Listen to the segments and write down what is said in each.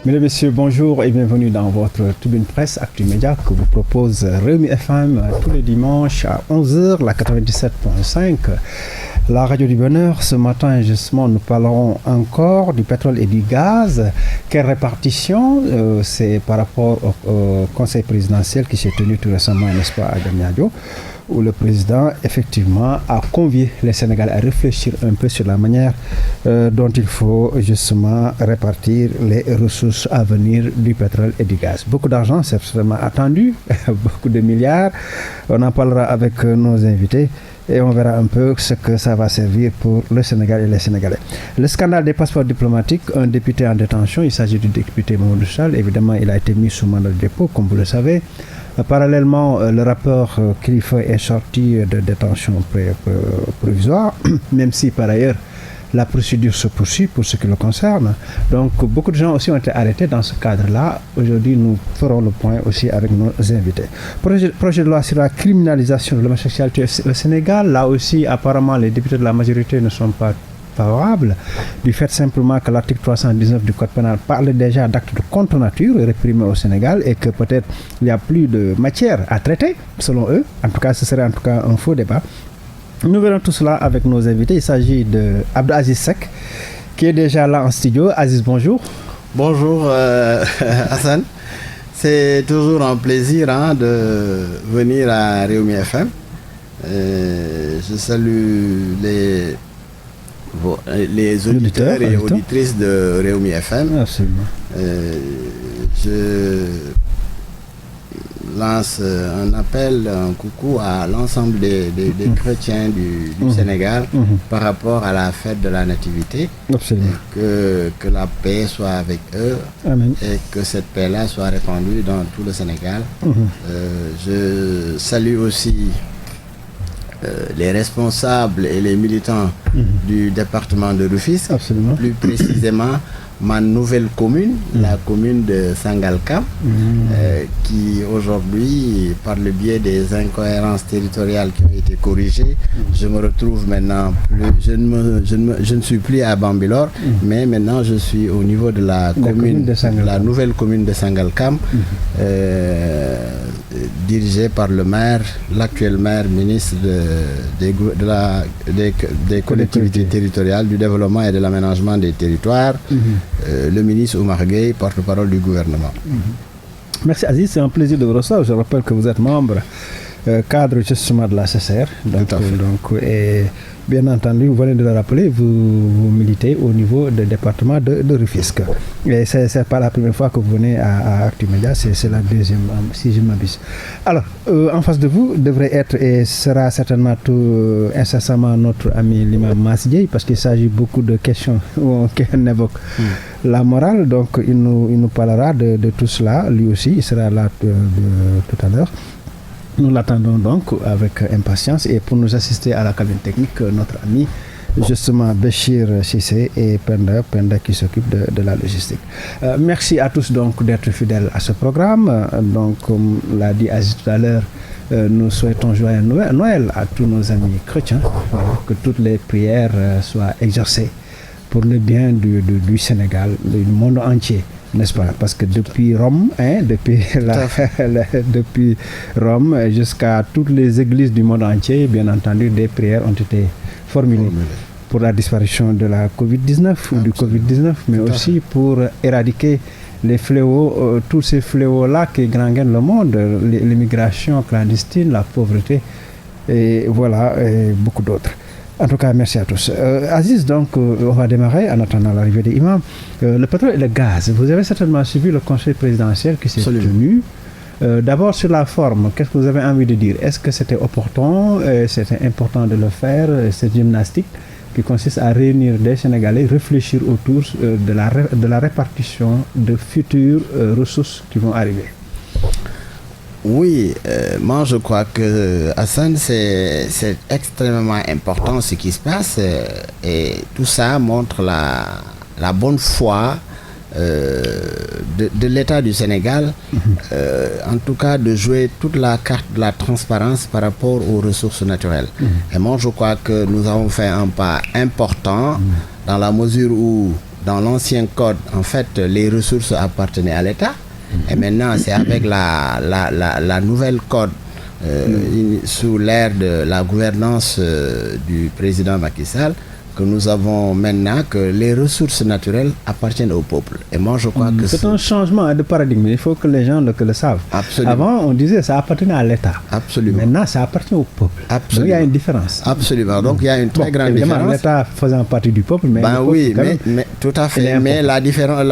Mesdames, Messieurs, bonjour et bienvenue dans votre tribune presse Actu Média que vous propose Rewmi FM tous les dimanches à 11h, la 97.5. La radio du bonheur, ce matin justement nous parlerons encore du pétrole et du gaz. Quelle répartition? C'est par rapport au conseil présidentiel qui s'est tenu tout récemment, n'est-ce pas, à Diamniadio, où le président effectivement a convié les Sénégalais à réfléchir un peu sur la manière dont il faut justement répartir les ressources à venir du pétrole et du gaz. Beaucoup d'argent, c'est certainement attendu, beaucoup de milliards. On en parlera avec nos invités et on verra un peu ce que ça va servir pour le Sénégal et les Sénégalais. Le scandale des passeports diplomatiques, un député en détention, il s'agit du député Mamadou Sall. Évidemment, il a été mis sous mandat de dépôt, comme vous le savez. Parallèlement, le rapport Kilifeu est sorti de détention provisoire, même si par ailleurs la procédure se poursuit pour ce qui le concerne. Donc beaucoup de gens aussi ont été arrêtés dans ce cadre-là. Aujourd'hui, nous ferons le point aussi avec nos invités. Projet de loi sur la criminalisation de l'homosexualité au Sénégal. Là aussi, apparemment, les députés de la majorité ne sont pas favorable, du fait simplement que l'article 319 du Code pénal parle déjà d'actes de contre-nature réprimés au Sénégal et que peut-être il n'y a plus de matière à traiter, selon eux. En tout cas, ce serait en tout cas un faux débat. Nous verrons tout cela avec nos invités. Il s'agit de Abdou Aziz Seck, qui est déjà là en studio. Aziz, bonjour. Bonjour Hassan. C'est toujours un plaisir de venir à Rewmi FM. Je salue les auditeurs et auditrices de Rewmi FM. Absolument. Je lance un appel, un coucou à l'ensemble des chrétiens du Sénégal par rapport à la fête de la Nativité. Absolument. Que la paix soit avec eux. Amen. Et que cette paix-là soit répandue dans tout le Sénégal. Je salue aussi les responsables et les militants du département de Rufisque, plus précisément ma nouvelle commune, la commune de Sangalkam, qui aujourd'hui, par le biais des incohérences territoriales qui ont été corrigées, je me retrouve maintenant je ne suis plus à Bambilor, mais maintenant je suis au niveau de la nouvelle commune de Sangalkam, dirigée par le maire, l'actuel maire ministre des collectivités territoriales, du développement et de l'aménagement des territoires, le ministre Oumar Gueye, porte-parole du gouvernement. Merci Aziz, c'est un plaisir de vous recevoir. Je rappelle que vous êtes membre cadre justement de la CCR. Et bien entendu, vous venez de le rappeler, vous militez au niveau du département de Rufisque. Et ce n'est pas la première fois que vous venez à Actu Média, c'est la deuxième, si je m'abuse. Alors, en face de vous devrait être et sera certainement tout incessamment notre ami l'imam Masdiaye, parce qu'il s'agit beaucoup de questions où on évoque la morale. Donc, il nous parlera de tout cela. Lui aussi, il sera là tout à l'heure. Nous l'attendons donc avec impatience et pour nous assister à la cabine technique, notre ami justement Béchir Cissé et Penda qui s'occupe de la logistique. Merci à tous donc d'être fidèles à ce programme. Donc comme l'a dit Aziz tout à l'heure, nous souhaitons joyeux Noël à tous nos amis chrétiens, que toutes les prières soient exaucées pour le bien du Sénégal, du monde entier. N'est-ce pas? Parce que depuis Rome, depuis Rome jusqu'à toutes les églises du monde entier, bien entendu, des prières ont été formulées pour la disparition de la Covid-19 ou du Covid-19, mais aussi pour éradiquer les fléaux, tous ces fléaux-là qui gangrènent le monde, l'immigration clandestine, la pauvreté, et voilà, et beaucoup d'autres. En tout cas, merci à tous. Aziz, donc, on va démarrer en attendant l'arrivée des imams. Le pétrole et le gaz, vous avez certainement suivi le conseil présidentiel qui s'est tenu. D'abord, sur la forme, qu'est-ce que vous avez envie de dire? Est-ce que c'était opportun, c'était important de le faire, cette gymnastique qui consiste à réunir des Sénégalais, réfléchir autour de la répartition de futures ressources qui vont arriver? Oui, moi je crois que Hassan, c'est extrêmement important ce qui se passe et tout ça montre la bonne foi de l'État du Sénégal, en tout cas de jouer toute la carte de la transparence par rapport aux ressources naturelles. Et moi je crois que nous avons fait un pas important dans la mesure où dans l'ancien code, en fait, les ressources appartenaient à l'État. Et maintenant, c'est avec la nouvelle code, sous l'ère de la gouvernance du président Macky Sall, que nous avons maintenant que les ressources naturelles appartiennent au peuple. Et moi, je crois que c'est un changement de paradigme. Il faut que les gens le savent. Absolument. Avant, on disait que ça appartenait à l'État. Absolument. Maintenant, ça appartient au peuple. Absolument. Donc, il y a une différence. Absolument. Donc, il y a une très grande différence. L'État faisant partie du peuple, mais oui, mais tout à fait. Mais la différence,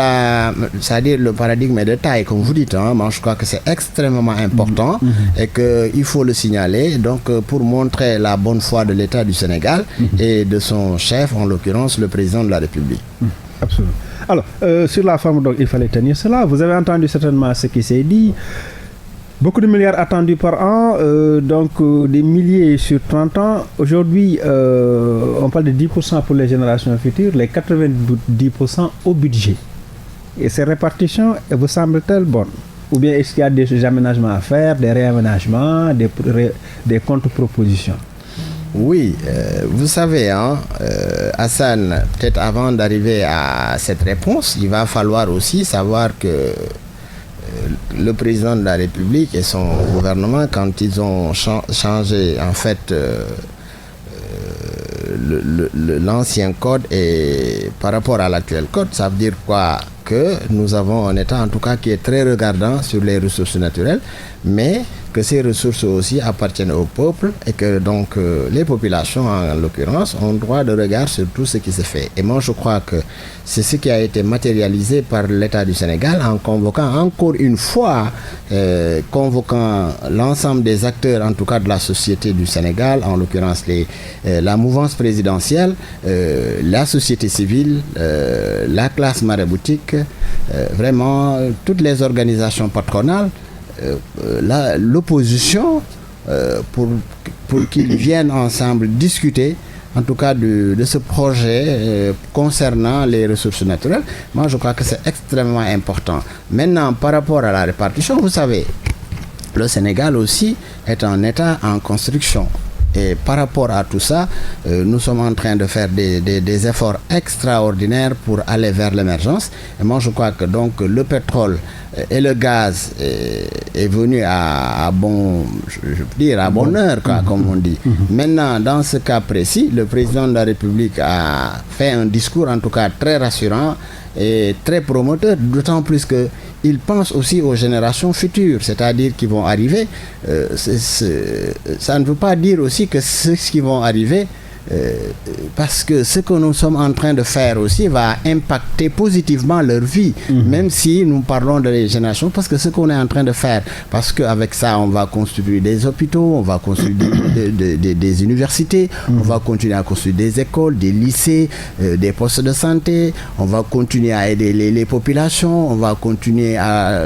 c'est-à-dire le paradigme est de taille, comme vous dites. Moi, je crois que c'est extrêmement important et qu'il faut le signaler. Donc, pour montrer la bonne foi de l'État du Sénégal et de son chef, en l'occurrence le président de la République. Absolument. Alors, sur la forme, donc, il fallait tenir cela. Vous avez entendu certainement ce qui s'est dit. Beaucoup de milliards attendus par an, donc des milliers sur 30 ans. Aujourd'hui, on parle de 10% pour les générations futures, les 90% au budget. Et ces répartitions vous semblent-elles bonnes? Ou bien est-ce qu'il y a des aménagements à faire, des réaménagements, des contre-propositions? Oui, vous savez, Hassan, peut-être avant d'arriver à cette réponse, il va falloir aussi savoir que le président de la République et son gouvernement, quand ils ont changé en fait l'ancien code et par rapport à l'actuel code, ça veut dire quoi? Que nous avons un État en tout cas qui est très regardant sur les ressources naturelles, mais que ces ressources aussi appartiennent au peuple et que donc les populations en l'occurrence ont droit de regard sur tout ce qui se fait. Et moi je crois que c'est ce qui a été matérialisé par l'État du Sénégal en convoquant encore une fois, convoquant l'ensemble des acteurs en tout cas de la société du Sénégal, en l'occurrence la mouvance présidentielle, la société civile, la classe maraboutique, vraiment toutes les organisations patronales, l'opposition pour qu'ils viennent ensemble discuter en tout cas de ce projet concernant les ressources naturelles. Moi je crois que c'est extrêmement important. Maintenant par rapport à la répartition, vous savez, le Sénégal aussi est un État en construction. Et par rapport à tout ça, nous sommes en train de faire des efforts extraordinaires pour aller vers l'émergence. Et moi, je crois que donc le pétrole et le gaz est venu à bon heure, quoi, comme on dit. Maintenant, dans ce cas précis, le président de la République a fait un discours, en tout cas très rassurant et très promoteur, d'autant plus que il pense aussi aux générations futures, c'est-à-dire qui vont arriver. Ça ne veut pas dire aussi que ceux qui vont arriver, parce que ce que nous sommes en train de faire aussi va impacter positivement leur vie, même si nous parlons de les générations, parce que ce qu'on est en train de faire, parce qu'avec ça on va construire des hôpitaux, on va construire des universités, on va continuer à construire des écoles, des lycées, des postes de santé, on va continuer à aider les populations, on va continuer à,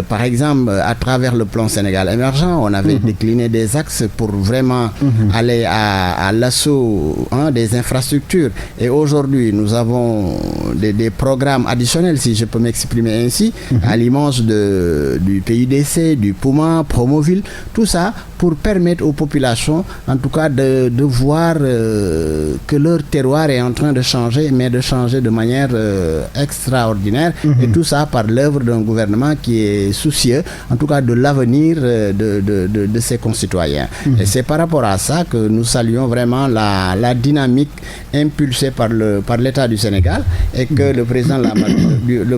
par exemple, à travers le plan Sénégal émergent, on avait décliné des axes pour vraiment aller à l'assaut des infrastructures. Et aujourd'hui, nous avons des programmes additionnels, si je peux m'exprimer ainsi, à l'image du PUDC, du PUMA, Promoville, tout ça pour permettre aux populations, en tout cas, de voir que leur terroir est en train de changer, mais de changer de manière extraordinaire. Et tout ça par l'œuvre d'un gouvernement qui est soucieux, en tout cas, de l'avenir de ses concitoyens. Et c'est par rapport à ça que nous saluons vraiment la dynamique impulsée par l'État du Sénégal et que le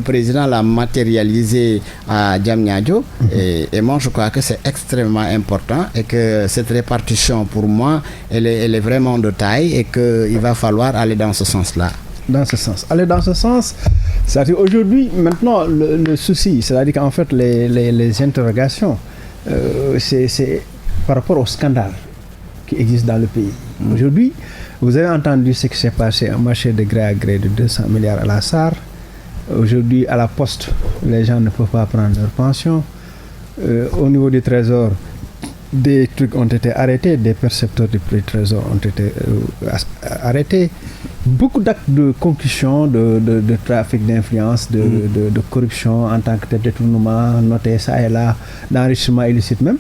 président l'a matérialisé à Diamniadio. Et moi, je crois que c'est extrêmement important et que cette répartition, pour moi, elle est vraiment de taille et qu'il va falloir aller dans ce sens-là. Dans ce sens. Aller dans ce sens, c'est-à-dire aujourd'hui, maintenant, le souci, c'est-à-dire qu'en fait, les interrogations, c'est par rapport au scandale qui existe dans le pays. Aujourd'hui, vous avez entendu ce qui s'est passé, un marché de gré à gré de 200 milliards à la SAR. Aujourd'hui, à la Poste, les gens ne peuvent pas prendre leur pension. Au niveau du Trésor, des trucs ont été arrêtés, des percepteurs du Trésor ont été arrêtés. Beaucoup d'actes de concussion, de trafic d'influence, de corruption en tant que détournement, noté ça et là, d'enrichissement illicite même.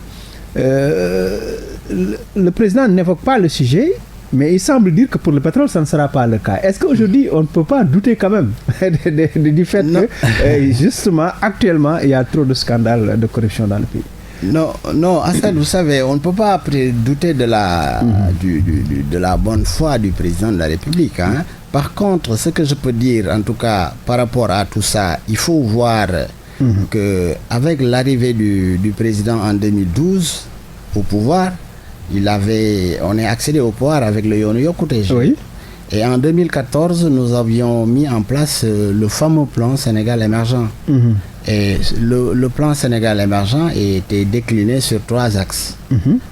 Le président n'évoque pas le sujet Mais il semble dire que pour le pétrole, ça ne sera pas le cas. Est-ce qu'aujourd'hui, on ne peut pas douter quand même du fait que, justement, actuellement, il y a trop de scandales de corruption dans le pays? Non, Assad, vous savez, on ne peut pas douter de la bonne foi du président de la République. Hein. Par contre, ce que je peux dire, en tout cas, par rapport à tout ça, il faut voir qu'avec l'arrivée du président en 2012 au pouvoir, on est accédé au pouvoir avec le Yono Yokoutéji. Oui. Et en 2014, nous avions mis en place le fameux plan Sénégal émergent. Et le plan Sénégal émergent était décliné sur 3 axes.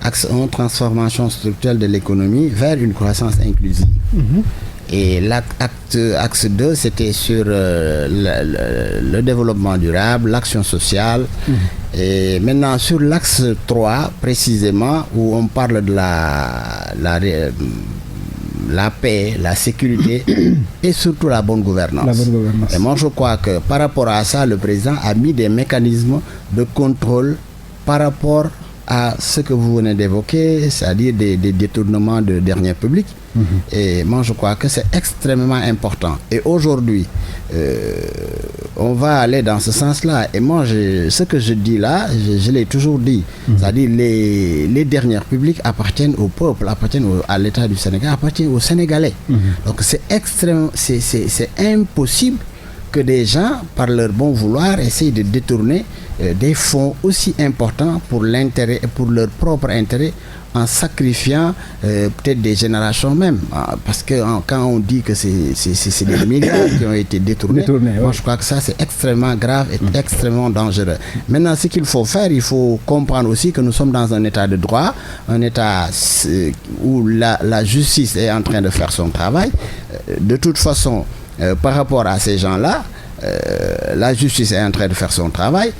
Axe 1, transformation structurelle de l'économie vers une croissance inclusive. Et l'axe 2, c'était sur le développement durable, l'action sociale. Et maintenant, sur l'axe 3, précisément, où on parle de la paix, la sécurité et surtout la bonne gouvernance. Et moi, je crois que par rapport à ça, le président a mis des mécanismes de contrôle par rapport à ce que vous venez d'évoquer, c'est-à-dire des détournements de deniers publics. Et moi, je crois que c'est extrêmement important. Et aujourd'hui, on va aller dans ce sens-là. Et moi, ce que je dis là, je l'ai toujours dit. C'est-à-dire les deniers publics appartiennent au peuple, appartiennent à l'État du Sénégal, appartiennent aux Sénégalais. Donc c'est impossible que des gens, par leur bon vouloir, essayent de détourner des fonds aussi importants pour leur propre intérêt, en sacrifiant peut-être des générations même. Parce que quand on dit que c'est des milliards qui ont été détournés, moi je crois que ça c'est extrêmement grave et extrêmement dangereux. Maintenant, ce qu'il faut faire, il faut comprendre aussi que nous sommes dans un état de droit, un état où la justice est en train de faire son travail. De toute façon, par rapport à ces gens-là, la justice est en train de faire son travail.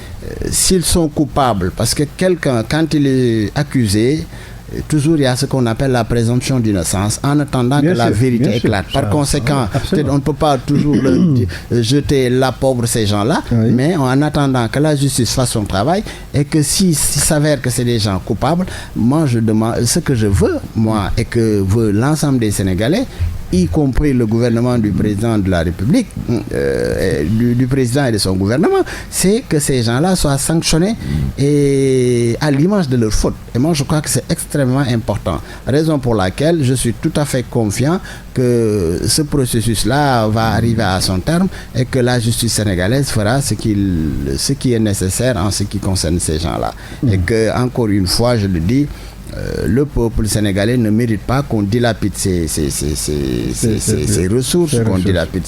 S'ils sont coupables, parce que quelqu'un, quand il est accusé, toujours il y a ce qu'on appelle la présomption d'innocence en attendant que la vérité éclate. Par conséquent, on ne peut pas toujours jeter la pauvre ces gens-là, mais en attendant que la justice fasse son travail et que s'il s'avère que c'est des gens coupables, moi je demande, ce que je veux, moi, et que veut l'ensemble des Sénégalais, y compris le gouvernement du président de la République, du président et de son gouvernement, c'est que ces gens-là soient sanctionnés et à l'image de leur faute. Et moi, je crois que c'est extrêmement important. Raison pour laquelle je suis tout à fait confiant que ce processus-là va arriver à son terme et que la justice sénégalaise fera ce qui est nécessaire en ce qui concerne ces gens-là. Et que, encore une fois, je le dis, le peuple sénégalais ne mérite pas qu'on dilapide ses ressources, qu'on dilapide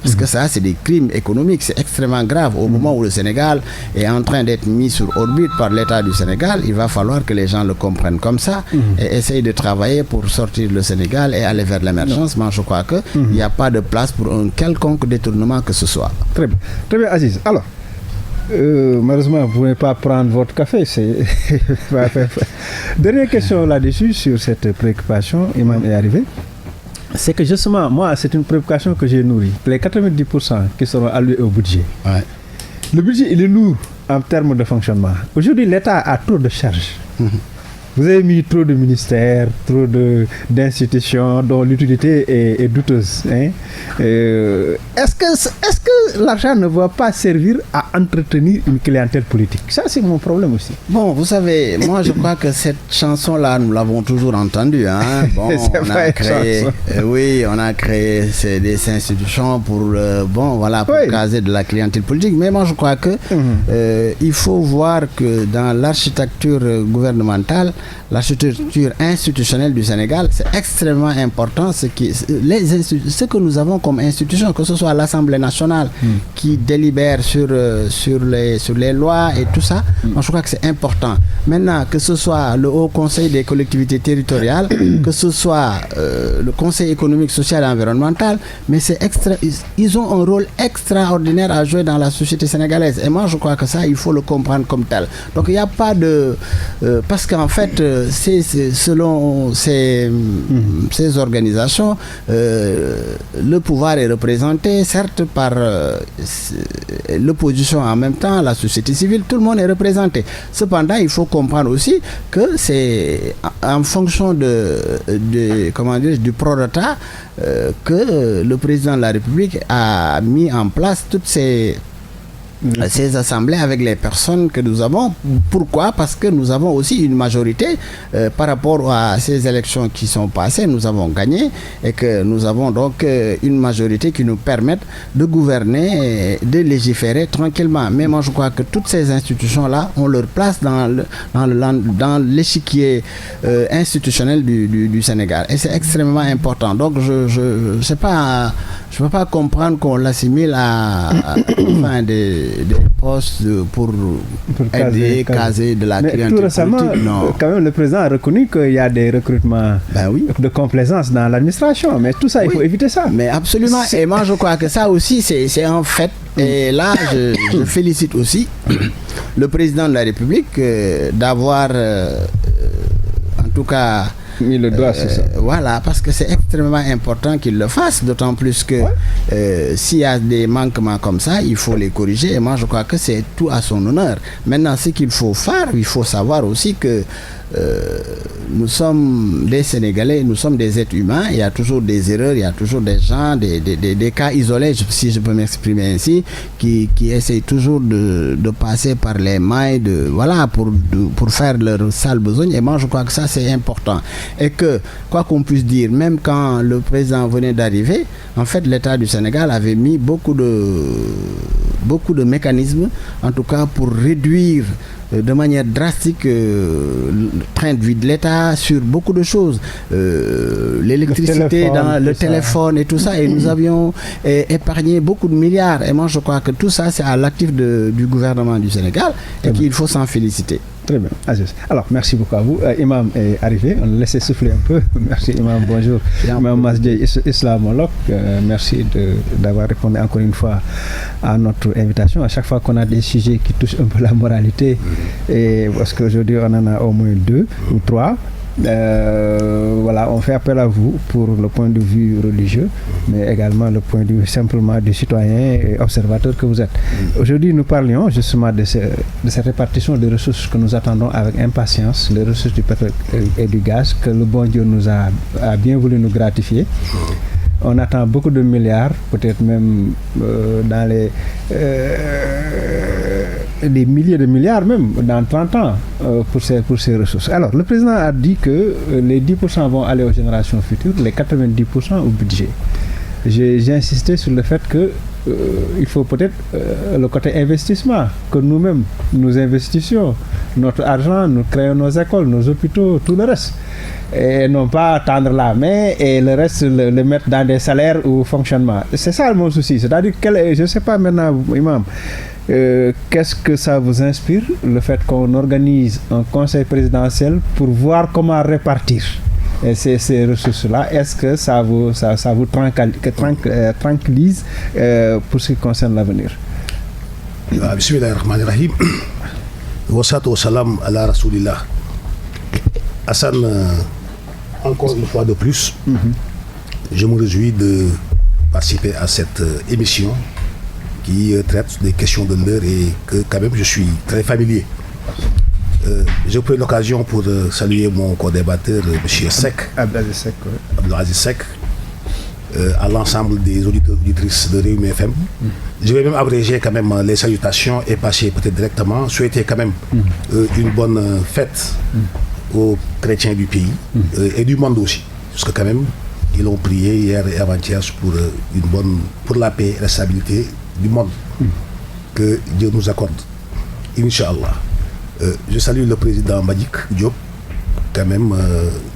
parce que ça, c'est des crimes économiques, c'est extrêmement grave. Au moment où le Sénégal est en train d'être mis sur orbite par l'État du Sénégal, il va falloir que les gens le comprennent comme ça et essayent de travailler pour sortir le Sénégal et aller vers l'émergence. Moi, je crois qu'il n'y a pas de place pour un quelconque détournement que ce soit. Très bien. Très bien, Aziz. Alors, malheureusement, vous ne pouvez pas prendre votre café. Dernière question là-dessus sur cette préoccupation, Imam est arrivé. C'est que justement, moi, c'est une préoccupation que j'ai nourrie. Les 90% qui seront alloués au budget. Le budget, il est lourd en termes de fonctionnement. Aujourd'hui, l'État a trop de charges. Vous avez mis trop de ministères, trop d'institutions dont l'utilité est douteuse. Hein? Est-ce que l'argent ne va pas servir à entretenir une clientèle politique? Ça, c'est mon problème aussi. Bon, vous savez, moi, je crois que cette chanson-là, nous l'avons toujours entendue. Hein? Bon, on a créé des institutions pour, caser de la clientèle politique. Mais moi, je crois que il faut voir que dans l'architecture gouvernementale, l'architecture institutionnelle du Sénégal, c'est extrêmement important ce que nous avons comme institution, que ce soit l'Assemblée nationale qui délibère sur les lois et tout ça. Moi, je crois que c'est important. Maintenant, que ce soit le Haut Conseil des collectivités territoriales, que ce soit le Conseil économique, social et environnemental, mais ils ont un rôle extraordinaire à jouer dans la société sénégalaise. Et moi, je crois que ça, il faut le comprendre comme tel. Donc, il n'y a pas de... parce qu'en fait, selon ces organisations, le pouvoir est représenté certes par l'opposition en même temps, la société civile, tout le monde est représenté. Cependant, il faut comprendre aussi que c'est en fonction du prorata que le président de la République a mis en place toutes ces assemblées avec les personnes que nous avons. Pourquoi? Parce que nous avons aussi une majorité par rapport à ces élections qui sont passées. Nous avons gagné et que nous avons donc une majorité qui nous permet de gouverner et de légiférer tranquillement. Mais moi je crois que toutes ces institutions-là ont leur place dans l'échiquier institutionnel du Sénégal. Et c'est extrêmement important. Donc je sais pas, je ne peux pas comprendre qu'on l'assimile à des postes pour aider, caser de la clientèle. Tout récemment, quand même, le président a reconnu qu'il y a des recrutements de complaisance dans l'administration. Mais tout ça, il faut éviter ça. Mais absolument. Et moi, je crois que ça aussi, c'est un fait. Et là, je félicite aussi le président de la République d'avoir, en tout cas, mis le doigt sur ça. Voilà, parce que c'est extrêmement important qu'il le fasse, d'autant plus que s'il y a des manquements comme ça, il faut les corriger. Et moi, je crois que c'est tout à son honneur. Maintenant, ce qu'il faut faire, il faut savoir aussi que nous sommes des Sénégalais, nous sommes des êtres humains. Il y a toujours des erreurs, il y a toujours des gens, des cas isolés, si je peux m'exprimer ainsi, qui essayent toujours de passer par les mailles pour faire leur sale besogne. Et moi, je crois que ça, c'est important. Et que, quoi qu'on puisse dire, même quand le président venait d'arriver, en fait, l'État du Sénégal avait mis beaucoup de mécanismes, en tout cas pour réduire de manière drastique le train de vie de l'État sur beaucoup de choses, l'électricité, le téléphone et tout ça, et nous avions épargné beaucoup de milliards. Et moi je crois que tout ça c'est à l'actif du gouvernement du Sénégal et qu'il faut s'en féliciter. Très bien, Aziz. Alors, merci beaucoup à vous. Imam est arrivé, on le laisse souffler un peu. Merci Imam, bonjour. Imam Masdje, islamologue, merci d'avoir répondu encore une fois à notre invitation. À chaque fois qu'on a des sujets qui touchent un peu la moralité, et parce qu'aujourd'hui on en a au moins 2 ou 3, voilà, on fait appel à vous pour le point de vue religieux, mais également le point de vue simplement du citoyen et observateur que vous êtes. Aujourd'hui, nous parlions justement de cette répartition des ressources que nous attendons avec impatience, les ressources du pétrole et du gaz, que le bon Dieu nous a bien voulu nous gratifier. On attend beaucoup de milliards, peut-être même dans des milliers de milliards même dans 30 ans pour ces ressources. Alors, le président a dit que les 10% vont aller aux générations futures, les 90% au budget. J'ai insisté sur le fait que il faut peut-être le côté investissement, que nous-mêmes nous investissions notre argent, nous créons nos écoles, nos hôpitaux, tout le reste. Et non pas tendre la main et le reste le mettre dans des salaires ou fonctionnement. C'est ça mon souci. C'est-à-dire, je ne sais pas maintenant, Imam, qu'est-ce que ça vous inspire, le fait qu'on organise un conseil présidentiel pour voir comment répartir ces ressources-là? Est-ce que ça vous tranquillise pour ce qui concerne l'avenir? Bismillahirrahmanirrahim. Wassalatu wassalam ala rasoulillah. Hassan, encore une fois de plus, je me réjouis de participer à cette émission qui traite des questions de l'heure et que quand même je suis très familier. J'ai pris l'occasion pour saluer mon co-débatteur, M. Seck, Abdelaziz Seck, à l'ensemble des auditeurs et auditrices de Rewmi FM. Je vais même abréger quand même les salutations et passer peut-être directement, souhaiter quand même une bonne fête aux chrétiens du pays et du monde aussi, parce que quand même ils ont prié hier et avant-hier pour la paix et la stabilité du monde que Dieu nous accorde, Inch'Allah. Je salue le président Mbadjik Diop quand même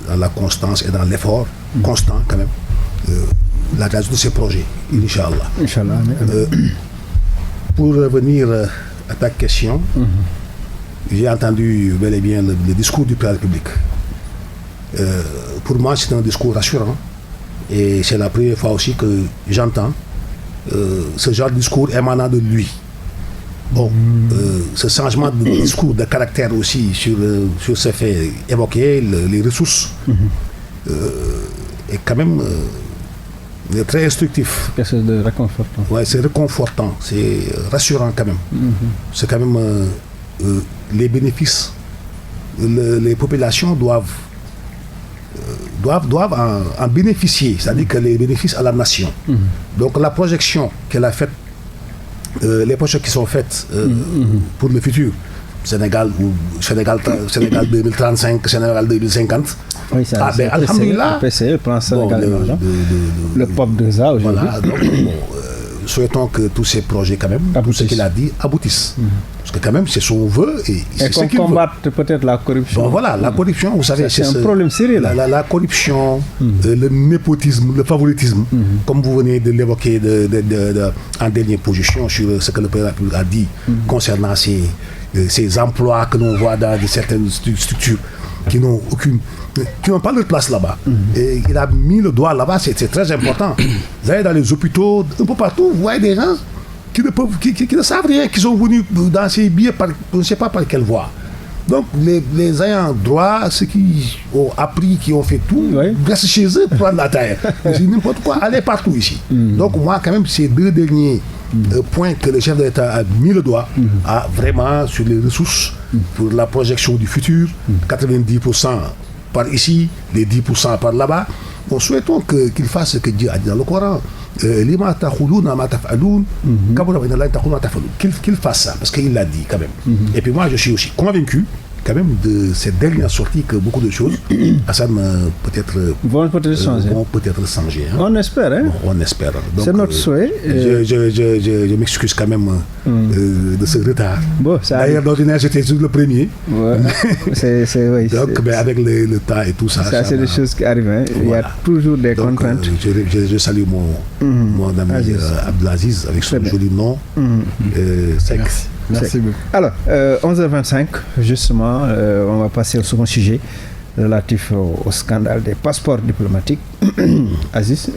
dans la constance et dans l'effort constant quand même la réalisation de ces projets, Inch'Allah. Pour revenir à ta question, j'ai entendu bel et bien le discours du président de la République. Pour moi, c'est un discours rassurant et c'est la première fois aussi que j'entends ce genre de discours émanant de lui. Bon, ce changement de discours, de caractère aussi sur ce fait évoqué, les ressources, est quand même très instructif. Quelque chose de réconfortant. Ouais, c'est réconfortant, c'est rassurant quand même. C'est quand même les bénéfices. Les populations doivent en bénéficier, c'est-à-dire que les bénéfices à la nation. Donc la projection qu'elle a faite, les projets qui sont faites pour le futur, Sénégal 2035, Sénégal 2050. Oui, ça, alhamdulillah, le PCE, le plan Sénégal émergent, le POP 2A aujourd'hui. Voilà, donc souhaitons que tous ces projets, quand même, tout ce qu'il a dit, aboutissent. Parce que quand même, c'est son vœu et c'est ce qu'on qu'il combatte peut-être la corruption. Bon, voilà, la corruption, vous savez, c'est un problème sérieux. La corruption, le népotisme, le favoritisme, comme vous venez de l'évoquer en dernière position sur ce que le président a dit concernant ces emplois que l'on voit dans certaines structures qui n'ont pas de place là-bas. Et il a mis le doigt là-bas, c'est très important. Vous allez dans les hôpitaux, un peu partout, vous voyez des gens qui ne savent rien, qui sont venus dans ces billets, on ne sait pas par quelle voie. Donc les ayants droit, ceux qui ont appris, qui ont fait tout, restent chez eux pour prendre la terre. C'est n'importe quoi, allez partout ici. Donc moi, quand même, ces deux derniers points que le chef de l'État a mis le doigt, vraiment sur les ressources pour la projection du futur, 90% par ici, les 10% par là-bas. Nous souhaitons qu'il fasse ce que Dieu a dit dans le Coran. Qu'il fasse ça, parce qu'il l'a dit quand même. Et puis moi, je suis aussi convaincu quand même de cette dernière sortie que beaucoup de choses, Hassan, vont peut-être changer. Hein. On espère, hein? Bon, on espère. C'est notre souhait. Je m'excuse quand même de ce retard. Bon, d'ailleurs, d'ordinaire, j'étais sur le premier. Ouais. Oui, donc, avec le temps et tout ça. Ça c'est des choses qui arrivent. Hein. Voilà. Il y a toujours des contraintes. Je salue mon ami Abdelaziz avec son joli nom. Merci beaucoup. Alors, 11h25, justement, on va passer au second sujet relatif au scandale des passeports diplomatiques. Aziz,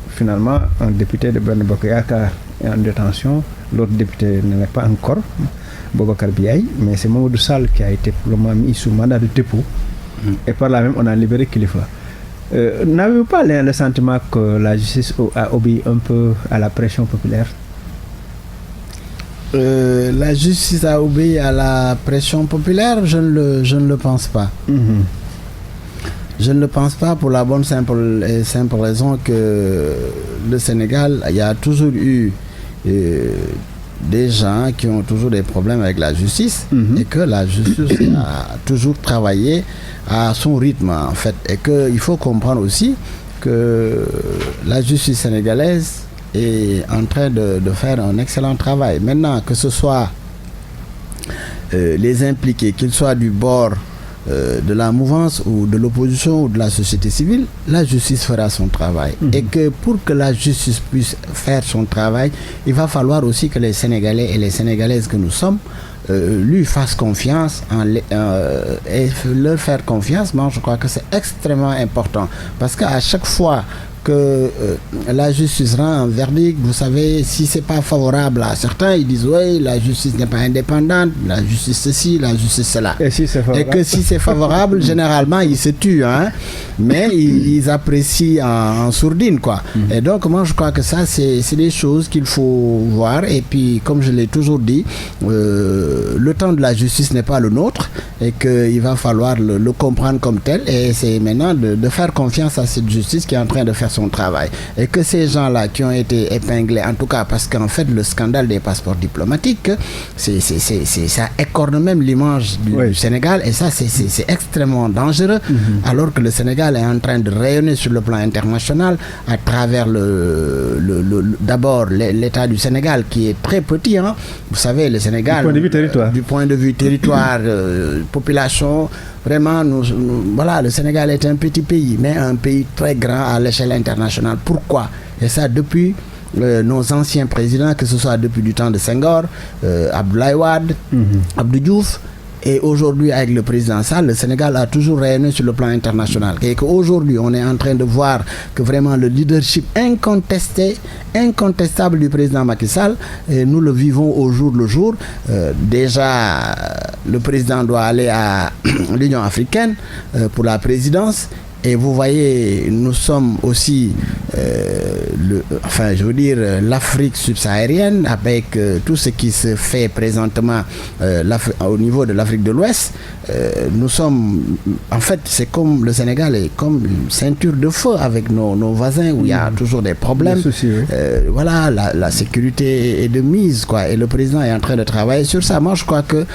finalement, un député de Benno Bokk Yakaar est en détention. L'autre député ne l'est pas encore, Boubacar Biaye, mais c'est Mamadou Sall qui a été pour le moment mis sous mandat de dépôt. Et par là même, on a libéré Kilifeu. N'avez-vous pas le sentiment que la justice a obéi un peu à la pression populaire? La justice a obéi à la pression populaire, je ne le pense pas. Je ne le pense pas pour la bonne simple raison que le Sénégal, il y a toujours eu des gens qui ont toujours des problèmes avec la justice et que la justice a toujours travaillé à son rythme en fait. Et qu'il faut comprendre aussi que la justice sénégalaise est en train de faire un excellent travail. Maintenant, que ce soit les impliqués, qu'ils soient du bord de la mouvance ou de l'opposition ou de la société civile, la justice fera son travail. Et que pour que la justice puisse faire son travail, il va falloir aussi que les Sénégalais et les Sénégalaises que nous sommes lui fassent confiance et leur faire confiance. Moi, je crois que c'est extrêmement important parce qu'à chaque fois que la justice rend un verdict, vous savez, si c'est pas favorable à certains, ils disent oui, la justice n'est pas indépendante, la justice ceci, la justice cela. Et que si c'est favorable, généralement ils se tuent, hein, mais ils apprécient en sourdine, quoi. Et donc moi je crois que ça c'est des choses qu'il faut voir. Et puis comme je l'ai toujours dit, le temps de la justice n'est pas le nôtre et qu'il va falloir le comprendre comme tel. Et c'est maintenant de faire confiance à cette justice qui est en train de faire son travail. Et que ces gens-là qui ont été épinglés, en tout cas parce qu'en fait le scandale des passeports diplomatiques, ça écorne même l'image du Sénégal, et ça c'est extrêmement dangereux, alors que le Sénégal est en train de rayonner sur le plan international à travers d'abord l'état du Sénégal qui est très petit, hein. Vous savez, le Sénégal du point de vue territoire, population, vraiment, voilà, le Sénégal est un petit pays, mais un pays très grand à l'échelle internationale. Pourquoi? Et ça depuis nos anciens présidents, que ce soit depuis du temps de Senghor, Abdoulaye Wade, Abdou Diouf, et aujourd'hui avec le président Sall, le Sénégal a toujours rayonné sur le plan international. Et qu'aujourd'hui, on est en train de voir que vraiment le leadership incontestable du président Macky Sall, et nous le vivons au jour le jour. Déjà, le président doit aller à l'Union africaine pour la présidence. Et vous voyez, nous sommes aussi, l'Afrique subsaharienne avec tout ce qui se fait présentement au niveau de l'Afrique de l'Ouest. Nous sommes, en fait, c'est comme le Sénégal est comme une ceinture de feu avec nos voisins où il y a toujours des problèmes. Voilà, la sécurité est de mise, quoi. Et le président est en train de travailler sur ça. Moi, je crois que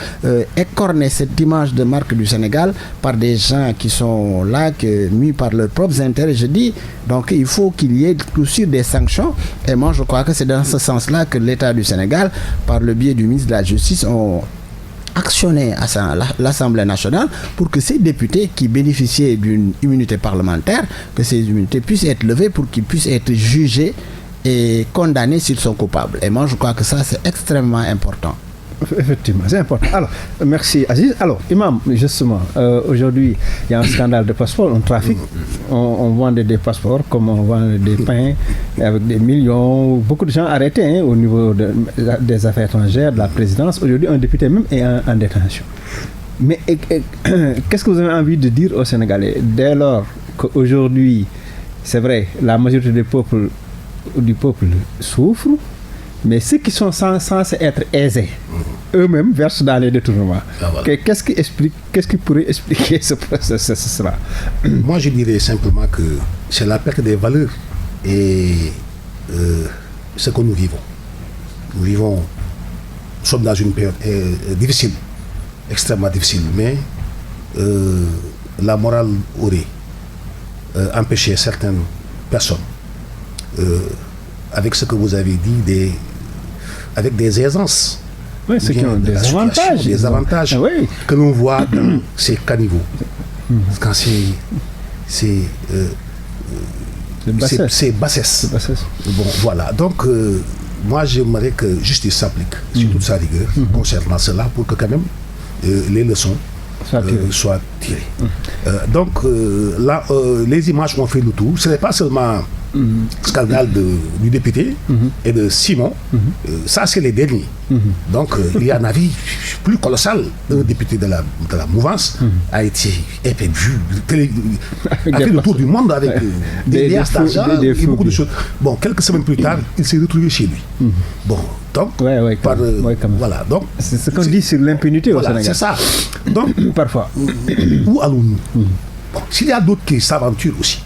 écorner cette image de marque du Sénégal par des gens qui sont là, mis par leurs propres intérêts, je dis, donc il faut qu'il y ait aussi des sanctions. Et moi, je crois que c'est dans ce sens-là que l'État du Sénégal, par le biais du ministre de la Justice, ont actionné à l'Assemblée nationale pour que ces députés qui bénéficiaient d'une immunité parlementaire, que ces immunités puissent être levées pour qu'ils puissent être jugés et condamnés s'ils sont coupables. Et moi, je crois que ça, c'est extrêmement important. Effectivement, c'est important. Alors, merci Aziz. Alors, Imam, justement, aujourd'hui, il y a un scandale de passeports, on trafique, on vend des passeports comme on vend des pains avec des millions, beaucoup de gens arrêtés au niveau des affaires étrangères, de la présidence. Aujourd'hui, un député même est en détention. Mais qu'est-ce que vous avez envie de dire aux Sénégalais dès lors qu'aujourd'hui, c'est vrai, la majorité du peuple souffre, mais ceux qui sont censés être aisés, eux-mêmes versent dans les détournements. Voilà. Qu'est-ce qui pourrait expliquer ce processus-là? Moi, je dirais simplement que c'est la perte des valeurs et ce que nous vivons. Nous sommes dans une période difficile, extrêmement difficile, mais la morale aurait empêché certaines personnes, avec ce que vous avez dit, avec des aisances. Oui, ceux qui ont des avantages. Oui. Que l'on voit dans ces caniveaux. Quand c'est bassesse. Bon, voilà. Donc, moi, j'aimerais que justice s'applique sur toute sa rigueur concernant cela pour que quand même les leçons soient tirées. Donc, là, les images ont fait le tour. Ce n'est pas seulement scandale du député et de Simon, ça c'est les derniers. Donc il y a un avis plus colossal. Un député de la mouvance a été épinglé, a fait le tour du monde avec des liasses d'argent et beaucoup de choses. Bon, quelques semaines plus tard, il s'est retrouvé chez lui. Bon, donc, voilà. Donc, c'est ce qu'on dit sur l'impunité au Sénégal. C'est ça. Donc, parfois. Où allons-nous? Bon, s'il y a d'autres qui s'aventurent aussi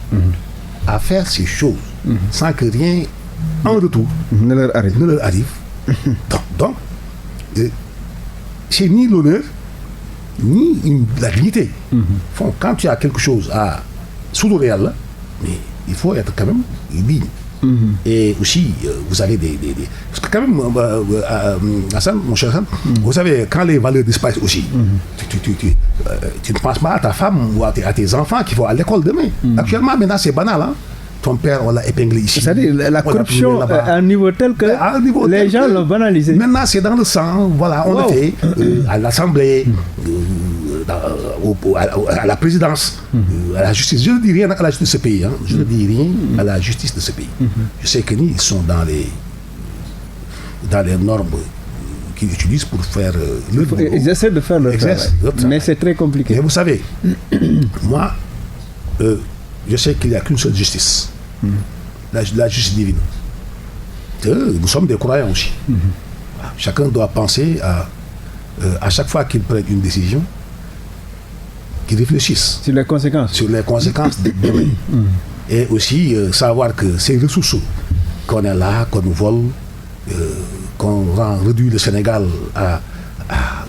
à faire ces choses sans que rien en retour ne leur arrive. Donc, c'est ni l'honneur ni la dignité. Quand tu as quelque chose à sous le réel, mais il faut être quand même digne. Et aussi, vous avez des... Parce que quand même, Hassan, mon cher Hassan, vous savez, quand les valeurs disparaissent aussi, tu ne penses pas à ta femme ou à tes enfants qui vont à l'école demain. Actuellement, maintenant, c'est banal. Hein? Ton père, on l'a épinglé ici. C'est-à-dire la corruption à un niveau tel que les gens l'ont banalisé. Maintenant, c'est dans le sang. Voilà, on le fait à l'Assemblée, à la présidence, à la justice. Je ne dis rien à la justice de ce pays. Hein. Je ne dis rien à la justice de ce pays. Je sais que ils sont dans les normes qu'ils utilisent pour faire le boulot. Ils essaient de faire leur travail. Mais c'est très compliqué. Et vous savez, moi, je sais qu'il n'y a qu'une seule justice, la justice divine. Nous sommes des croyants aussi. Chacun doit penser à chaque fois qu'il prenne une décision, qu'il réfléchisse sur les conséquences. Sur les conséquences de demain. Et aussi savoir que ces ressources qu'on est là, qu'on nous vole, qu'on réduit le Sénégal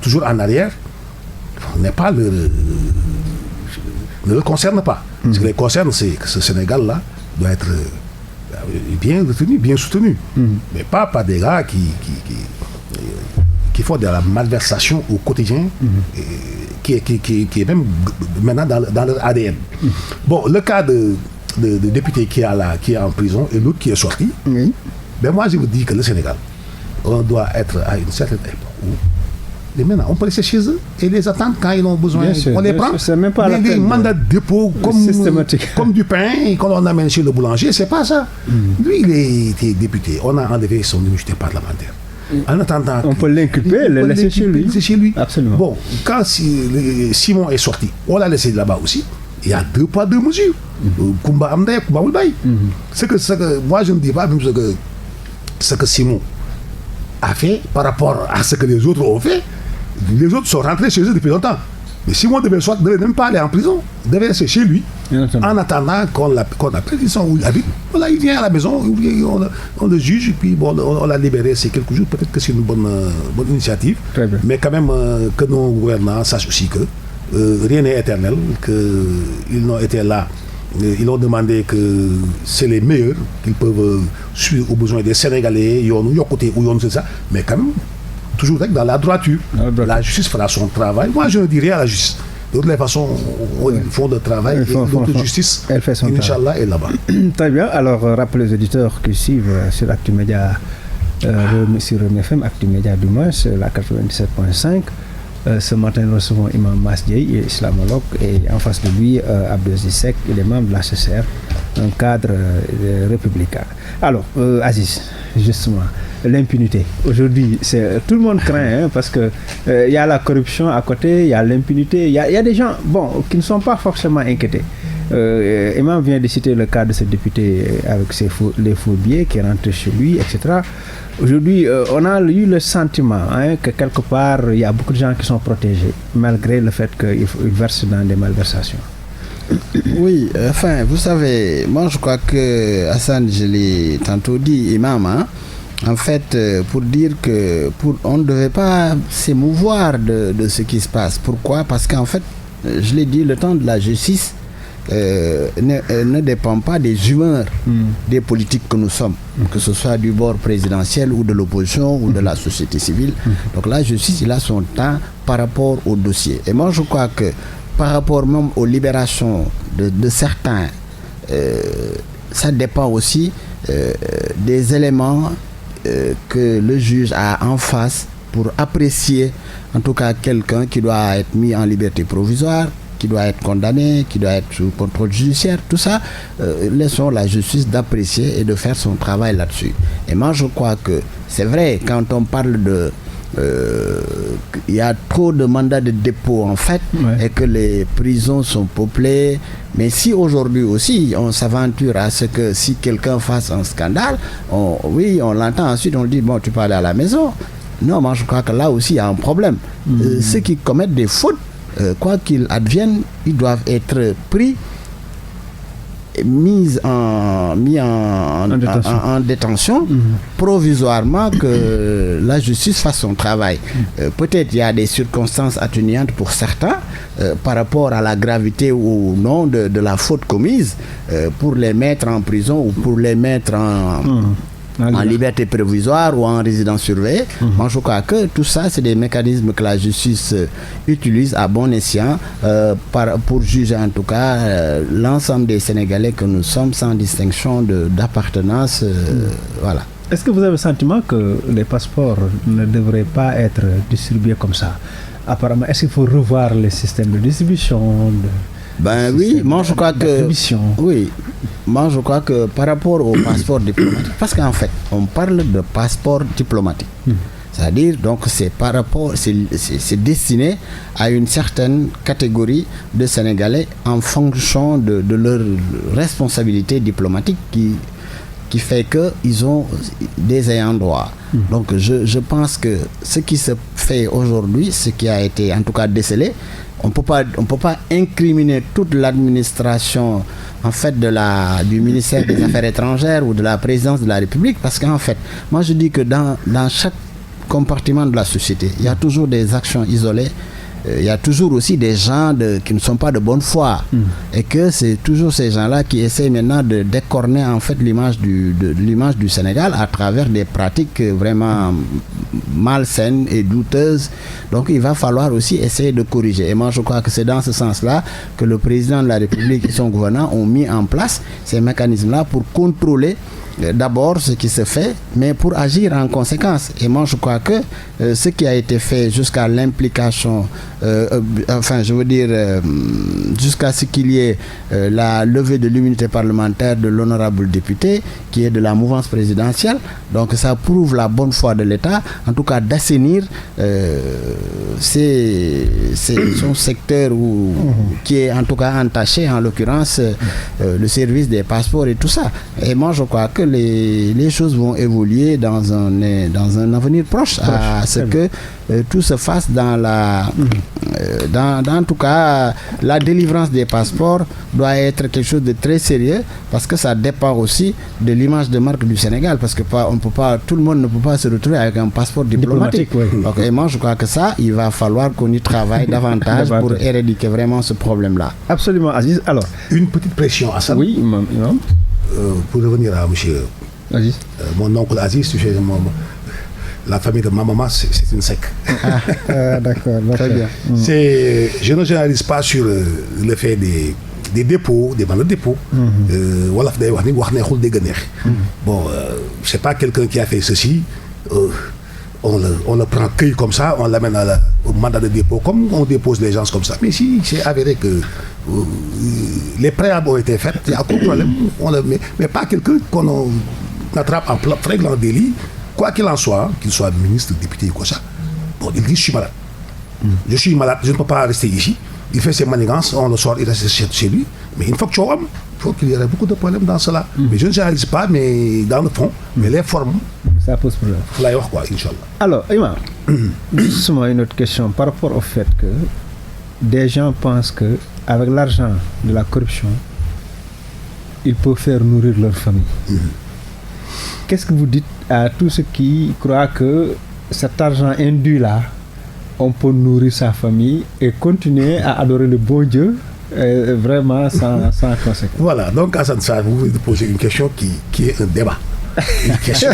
toujours en arrière, n'est pas ne le concerne pas. Ce qui les concerne, c'est que ce Sénégal-là doit être bien retenu, bien soutenu. Mais pas par des gars qui font de la malversation au quotidien, qui est même maintenant dans leur ADN. Bon, le cas de député qui est en prison et l'autre qui est sorti, ben moi je vous dis que le Sénégal, on doit être à une certaine époque où maintenant, on peut laisser chez eux et les attendre quand ils ont besoin. On les prend. C'est même pas les mandats de dépôt comme du pain qu'on amène chez le boulanger, c'est pas ça. Lui, il était député. On a enlevé son immunité parlementaire. En attendant, on peut l'inculper, le laisser chez lui. Absolument. Absolument. Bon, quand Simon est sorti, on l'a laissé là-bas aussi. il y a 2 poids 2 mesures. Kumba Amde, Kumba Oulbaï. Moi je ne dis pas même ce que Simon a fait par rapport à ce que les autres ont fait. Les autres sont rentrés chez eux depuis longtemps. Mais Simon devait même pas aller en prison, il devait rester chez lui en attendant qu'on appelle, ils sont où il habite. Voilà, il vient à la maison, on le juge, et puis bon, on l'a libéré ces quelques jours. Peut-être que c'est une bonne initiative. Mais quand même, que nos gouvernants sachent aussi que rien n'est éternel, qu'ils n'ont été là. Ils ont demandé que c'est les meilleurs qu'ils peuvent suivre aux besoins des Sénégalais, c'est ça, mais quand même, toujours dans la droiture. La justice fera son travail. Moi, je ne dis rien à la justice. De toutes les façons, ils font le travail et notre justice, Inch'Allah, est là-bas. Très bien. Alors, rappelez aux auditeurs qui suivent sur Actu Média, sur Rewmi FM, Actu Média du moins, la 97.5. Ce matin, nous recevons Imam Masdiaye, islamologue, et en face de lui, Abdou Aziz Seck, il est membre de la CCR, un cadre républicain. Alors, Aziz, justement, l'impunité. Aujourd'hui, tout le monde craint, parce que y a la corruption à côté, il y a l'impunité, il y a des gens qui ne sont pas forcément inquiétés. Imam vient de citer le cas de ce député avec les faux billets qui est rentré chez lui, etc. Aujourd'hui, on a eu le sentiment que quelque part, il y a beaucoup de gens qui sont protégés, malgré le fait qu'ils versent dans des malversations. Oui, enfin, vous savez, moi je crois que Hassan, je l'ai tantôt dit, Imam, en fait, pour dire que on ne devait pas s'émouvoir de ce qui se passe. Pourquoi? Parce qu'en fait, je l'ai dit, le temps de la justice ne dépend pas des humeurs des politiques que nous sommes, que ce soit du bord présidentiel ou de l'opposition ou de la société civile. Donc la justice, il a son temps par rapport au dossier. Et moi, je crois que par rapport même aux libérations de certains, ça dépend aussi des éléments que le juge a en face pour apprécier, en tout cas, quelqu'un qui doit être mis en liberté provisoire, qui doit être condamné, qui doit être sous contrôle judiciaire. Tout ça, laissons la justice d'apprécier et de faire son travail là-dessus. Et moi, je crois que c'est vrai, quand on parle de il y a trop de mandats de dépôt en fait, et que les prisons sont peuplées. Mais si aujourd'hui aussi on s'aventure à ce que si quelqu'un fasse un scandale, on l'entend ensuite, on dit bon, tu peux aller à la maison. Non, moi je crois que là aussi il y a un problème. Ceux qui commettent des fautes, quoi qu'il advienne, ils doivent être pris, mis en détention provisoirement, que la justice fasse son travail. Peut-être il y a des circonstances atténuantes pour certains par rapport à la gravité ou non de la faute commise, pour les mettre en prison ou pour les mettre en liberté provisoire ou en résidence surveillée. Moi je crois que tout ça c'est des mécanismes que la justice utilise à bon escient pour juger en tout cas l'ensemble des Sénégalais que nous sommes, sans distinction d'appartenance. Voilà. Est-ce que vous avez le sentiment que les passeports ne devraient pas être distribués comme ça? Apparemment, est-ce qu'il faut revoir les systèmes de distribution oui, moi je crois que par rapport au passeport diplomatique, parce qu'en fait on parle de passeport diplomatique, c'est-à-dire donc c'est par rapport, c'est destiné à une certaine catégorie de Sénégalais en fonction de leur responsabilité diplomatique qui fait qu'ils ont des ayants droit. Donc je pense que ce qui se fait aujourd'hui, ce qui a été en tout cas décelé, on peut pas incriminer toute l'administration en fait du ministère des Affaires étrangères ou de la présidence de la République, parce qu'en fait, moi je dis que dans chaque compartiment de la société, il y a toujours des actions isolées. Il y a toujours aussi des gens qui ne sont pas de bonne foi, et que c'est toujours ces gens-là qui essaient maintenant de décorner en fait l'image du Sénégal à travers des pratiques vraiment malsaines et douteuses. Donc il va falloir aussi essayer de corriger. Et moi je crois que c'est dans ce sens-là que le président de la République et son gouvernement ont mis en place ces mécanismes-là pour contrôler d'abord ce qui se fait, mais pour agir en conséquence. Et moi, je crois que ce qui a été fait jusqu'à l'implication, jusqu'à ce qu'il y ait la levée de l'immunité parlementaire de l'honorable député, qui est de la mouvance présidentielle, donc ça prouve la bonne foi de l'État, en tout cas d'assainir son secteur qui est en tout cas entaché, en l'occurrence le service des passeports et tout ça. Et moi, je crois que les choses vont évoluer dans un avenir proche à ce que tout se fasse dans en tout cas la délivrance des passeports doit être quelque chose de très sérieux, parce que ça dépend aussi de l'image de marque du Sénégal, parce que tout le monde ne peut pas se retrouver avec un passeport diplomatique. Donc, et moi je crois que ça, il va falloir qu'on y travaille davantage pour éradiquer vraiment ce problème-là. Absolument, Aziz. Alors, une petite pression à ça. Oui, imam. Pour revenir à monsieur Aziz. Mon oncle Aziz, la famille de ma maman, c'est une secte. D'accord, très bien. Je ne généralise pas sur le fait des dépôts, des bandes de dépôts. Bon, c'est pas quelqu'un qui a fait ceci. On le prend cueille comme ça, on l'amène au mandat de dépôt, comme on dépose les gens comme ça. Mais si c'est avéré que les préalables ont été faits, il n'y a aucun problème. Mais pas quelqu'un qu'on attrape en flagrant délit, quoi qu'il en soit, qu'il soit ministre, député ou quoi ça. Bon, il dit je suis malade. Je suis malade, je ne peux pas rester ici. Il fait ses manigances, on le sort, il reste chez lui. Mais une fois que tu vois, il faut qu'il y ait beaucoup de problèmes dans cela. Mais je ne généralise pas, mais dans le fond, mais les formes. Ça pose problème. Il faut y avoir quoi, Inch'Allah. Alors, Imam, justement une autre question par rapport au fait que des gens pensent qu'avec l'argent de la corruption, ils peuvent faire nourrir leur famille. Qu'est-ce que vous dites à tous ceux qui croient que cet argent indu là, on peut nourrir sa famille et continuer à adorer le bon Dieu vraiment sans conséquence? Voilà, donc Hassan Sarr, vous pouvez poser une question qui est un débat. Une question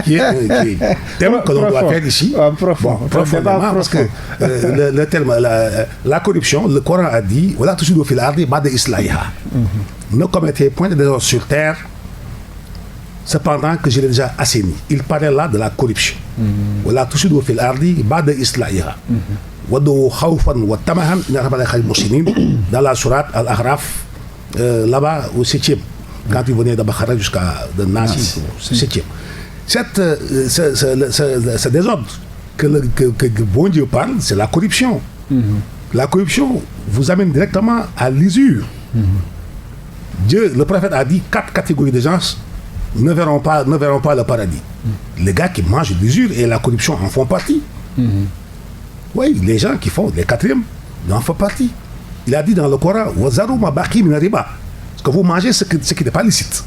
qui est un thème que l'on doit faire ici. Profondément, parce que le terme, la corruption, le Coran a dit, voilà, tout de suite, ne commettez point de désordre sur terre, cependant que je l'ai déjà assaini. Il parlait là de la corruption. Voilà, tout de suite, fil ardi, ba'da islahiha. Wado khawfan wa tamahan, dans la sourate Al-Ahraf, là-bas au 7e. Quand il venait de Bakhara jusqu'à Nassi, 7e. Ce désordre que bon Dieu parle, c'est la corruption. La corruption vous amène directement à l'usure. Dieu, le prophète a dit 4 catégories de gens ne verront pas le paradis. Les gars qui mangent l'usure et la corruption en font partie. Oui, les gens qui font les 4e en font partie. Il a dit dans le Coran, Wazaru ma baqi min riba. Que vous mangez ce qui n'est pas licite.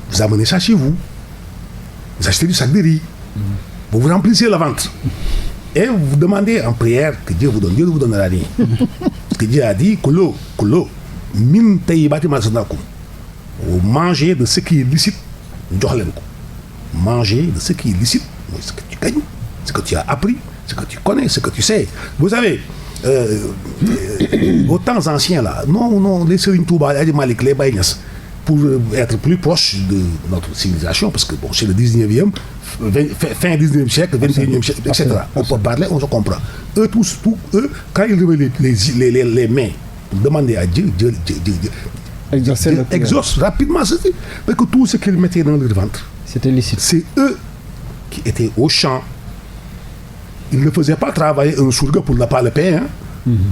Vous amenez ça chez vous. Vous achetez du sac de riz. Vous vous remplissez le ventre. Et vous demandez en prière que Dieu vous donne. Dieu ne vous donnera rien. Parce que Dieu a dit Kulo, min tayyibati ma razaqnakum. Vous mangez de ce qui est licite. Mangez de ce qui est licite. Ce que tu gagnes, ce que tu as appris, ce que tu connais, ce que tu sais. Vous savez, aux temps anciens là, non, les Serigne Touba, les Malik, les Baïnas, pour être plus proche de notre civilisation, parce que bon, c'est le 19e, fin 19e siècle, 21e siècle, etc. On peut parler, on se comprend. Eux tous, quand ils levaient les mains pour demander à Dieu, Dieu exauce rapidement. Parce que tout ce qu'ils mettaient dans leur ventre, c'était licite. C'est eux qui étaient au champ. Ils ne faisaient pas travailler un sourd pour ne pas le payer.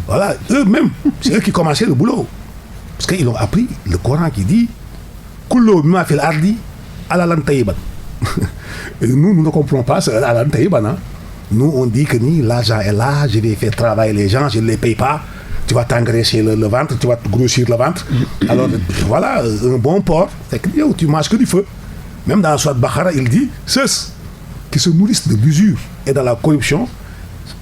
Voilà, eux-mêmes, c'est eux qui commençaient le boulot. Parce qu'ils ont appris le Coran qui dit Kullo mimma fil ardi alalan tayyiban. Nous ne comprenons pas ce alalan tayyiban. Nous, on dit que l'argent est là, je vais faire travailler les gens, je ne les paye pas. Tu vas t'engraisser le ventre, tu vas te grossir le ventre. Alors, voilà, un bon porc, c'est que tu manges que du feu. Même dans la sourate Bakhara, il dit ceux qui se nourrissent de l'usure et de la corruption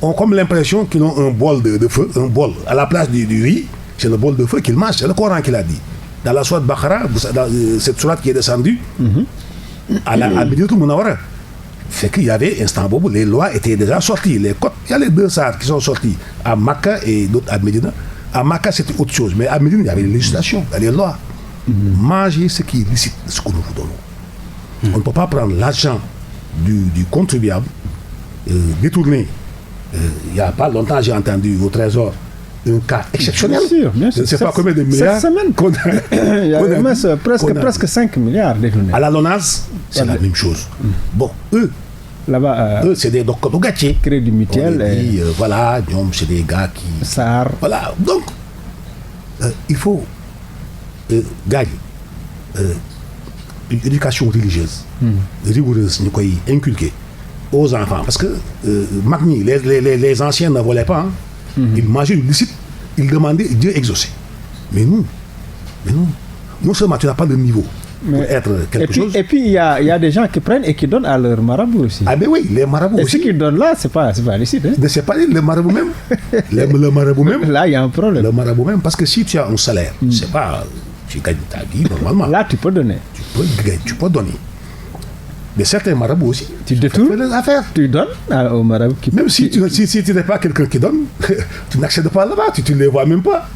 ont comme l'impression qu'ils ont un bol de feu, un bol. À la place du riz, c'est le bol de feu qu'ils mangent. C'est le Coran qui l'a dit. Dans la sourate Bakhara, dans cette sourate qui est descendue, à Médinatul Munawwara, c'est qu'il y avait instant bobo, les lois étaient déjà sorties. Il y a les 2 sards qui sont sortis à Makka et d'autres à Médina. À Makka, c'était autre chose, mais à Médina, il y avait les législations, il y avait les lois. Mangez ce qui est licite, ce que nous vous donnons. On ne peut pas prendre l'argent du contribuable, détourner. Il n'y a pas longtemps, j'ai entendu au Trésor un cas exceptionnel. Bien sûr. Je ne sais pas combien de milliards. Cette semaine, il y a presque 5 milliards détournés. À la LONASE, c'est la même chose. Bon, là-bas, eux, c'est des Dokotogatiers. Crédit Mutuel. Voilà, c'est des gars qui. SAR. Voilà, donc, il faut gagner une éducation religieuse, rigoureuse, nous pouvons inculquer aux enfants. Parce que Magni, les anciens ne volaient pas. Ils mangeaient du licite, ils demandaient Dieu exaucé. Mais nous, non seulement tu n'as pas le niveau pour être quelque chose. Et puis il y a des gens qui prennent et qui donnent à leur marabout aussi. Ah ben oui, les marabouts et aussi. Et ce qu'ils donnent là, c'est pas licite. Hein? C'est pas le marabout même. le marabout même. Là, il y a un problème. Le marabout même, parce que si tu as un salaire, c'est pas, tu gagnes ta vie normalement. Là, tu peux donner. Tu peux donner. Mais certains marabouts aussi. Tu détournes les affaires. Tu donnes aux marabouts qui. Même si tu n'es pas quelqu'un qui donne, tu n'accèdes pas là-bas, tu ne les vois même pas.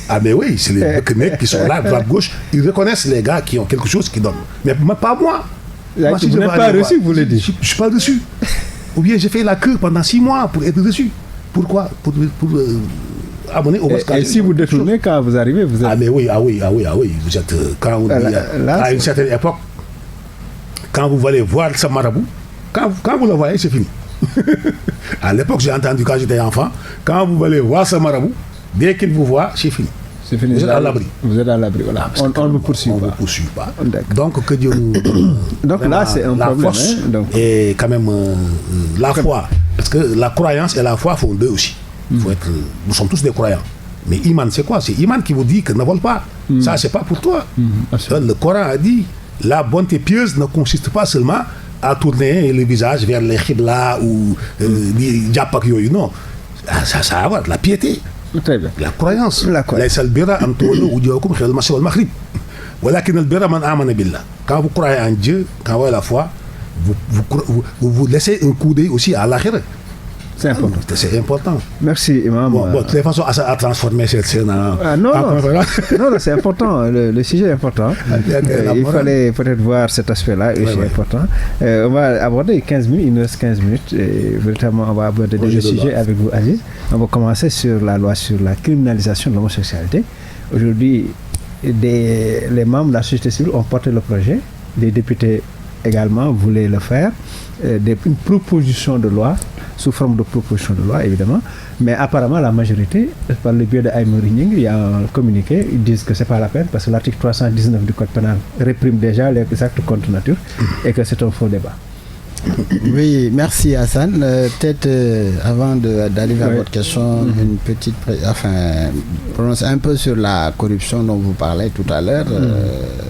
Ah mais oui, c'est les mecs qui sont là, droite, gauche, ils reconnaissent les gars qui ont quelque chose qui donnent. Mais pas moi. Là, moi si vous n'êtes pas reçu, vous le dites. Je ne suis pas reçu. Ou bien j'ai fait la queue pendant 6 mois pour être reçu. Pourquoi? Pour abonner au Bosca. Et si vous détournez quand vous arrivez, vous êtes... Ah mais oui. Vous êtes, à une certaine époque, quand vous allez voir ce marabout, quand vous le voyez, c'est fini. À l'époque, j'ai entendu quand j'étais enfant, quand vous allez voir ce marabout, dès qu'il vous voit, c'est fini. C'est fini. Vous êtes à l'abri. Vous êtes à l'abri, voilà. On ne vous poursuit pas. On ne vous poursuit pas. Donc, que Dieu nous donne donc là, c'est un problème. Force et quand même la foi. Parce que la croyance et la foi font deux aussi. Nous sommes tous des croyants. Mais Iman, c'est quoi? C'est Iman qui vous dit que ne vole pas. Ça, c'est pas pour toi. Le Coran a dit la bonté pieuse ne consiste pas seulement à tourner le visage vers les Khibla ou les Djapak yoyu. Non. Ça a à voir la piété. Très bien. La croyance. Quand vous croyez en Dieu, quand vous avez la foi, vous laissez un coup d'œil aussi à l'akhirah. C'est important. C'est important. Merci, Imam. Bon, de toute façon, à transformer cette scène en... non, c'est important. Le sujet est important. Il fallait peut-être voir cet aspect-là, c'est important. On va aborder 15 minutes, il nous reste 15 minutes. Et véritablement, on va aborder des sujets avec vous, Aziz. On va commencer sur la loi sur la criminalisation de l'homosexualité. Aujourd'hui, les membres de la société civile ont porté le projet. Des députés également voulaient le faire. Une proposition de loi, sous forme de proposition de loi évidemment, mais apparemment la majorité, par le biais de Aïmou-Rigning, il y a un communiqué, ils disent que c'est pas la peine parce que l'article 319 du code pénal réprime déjà les actes contre nature et que c'est un faux débat. Oui, merci Hassan. Peut-être avant d'aller à votre question, une petite, prononcer un peu sur la corruption dont vous parlez tout à l'heure,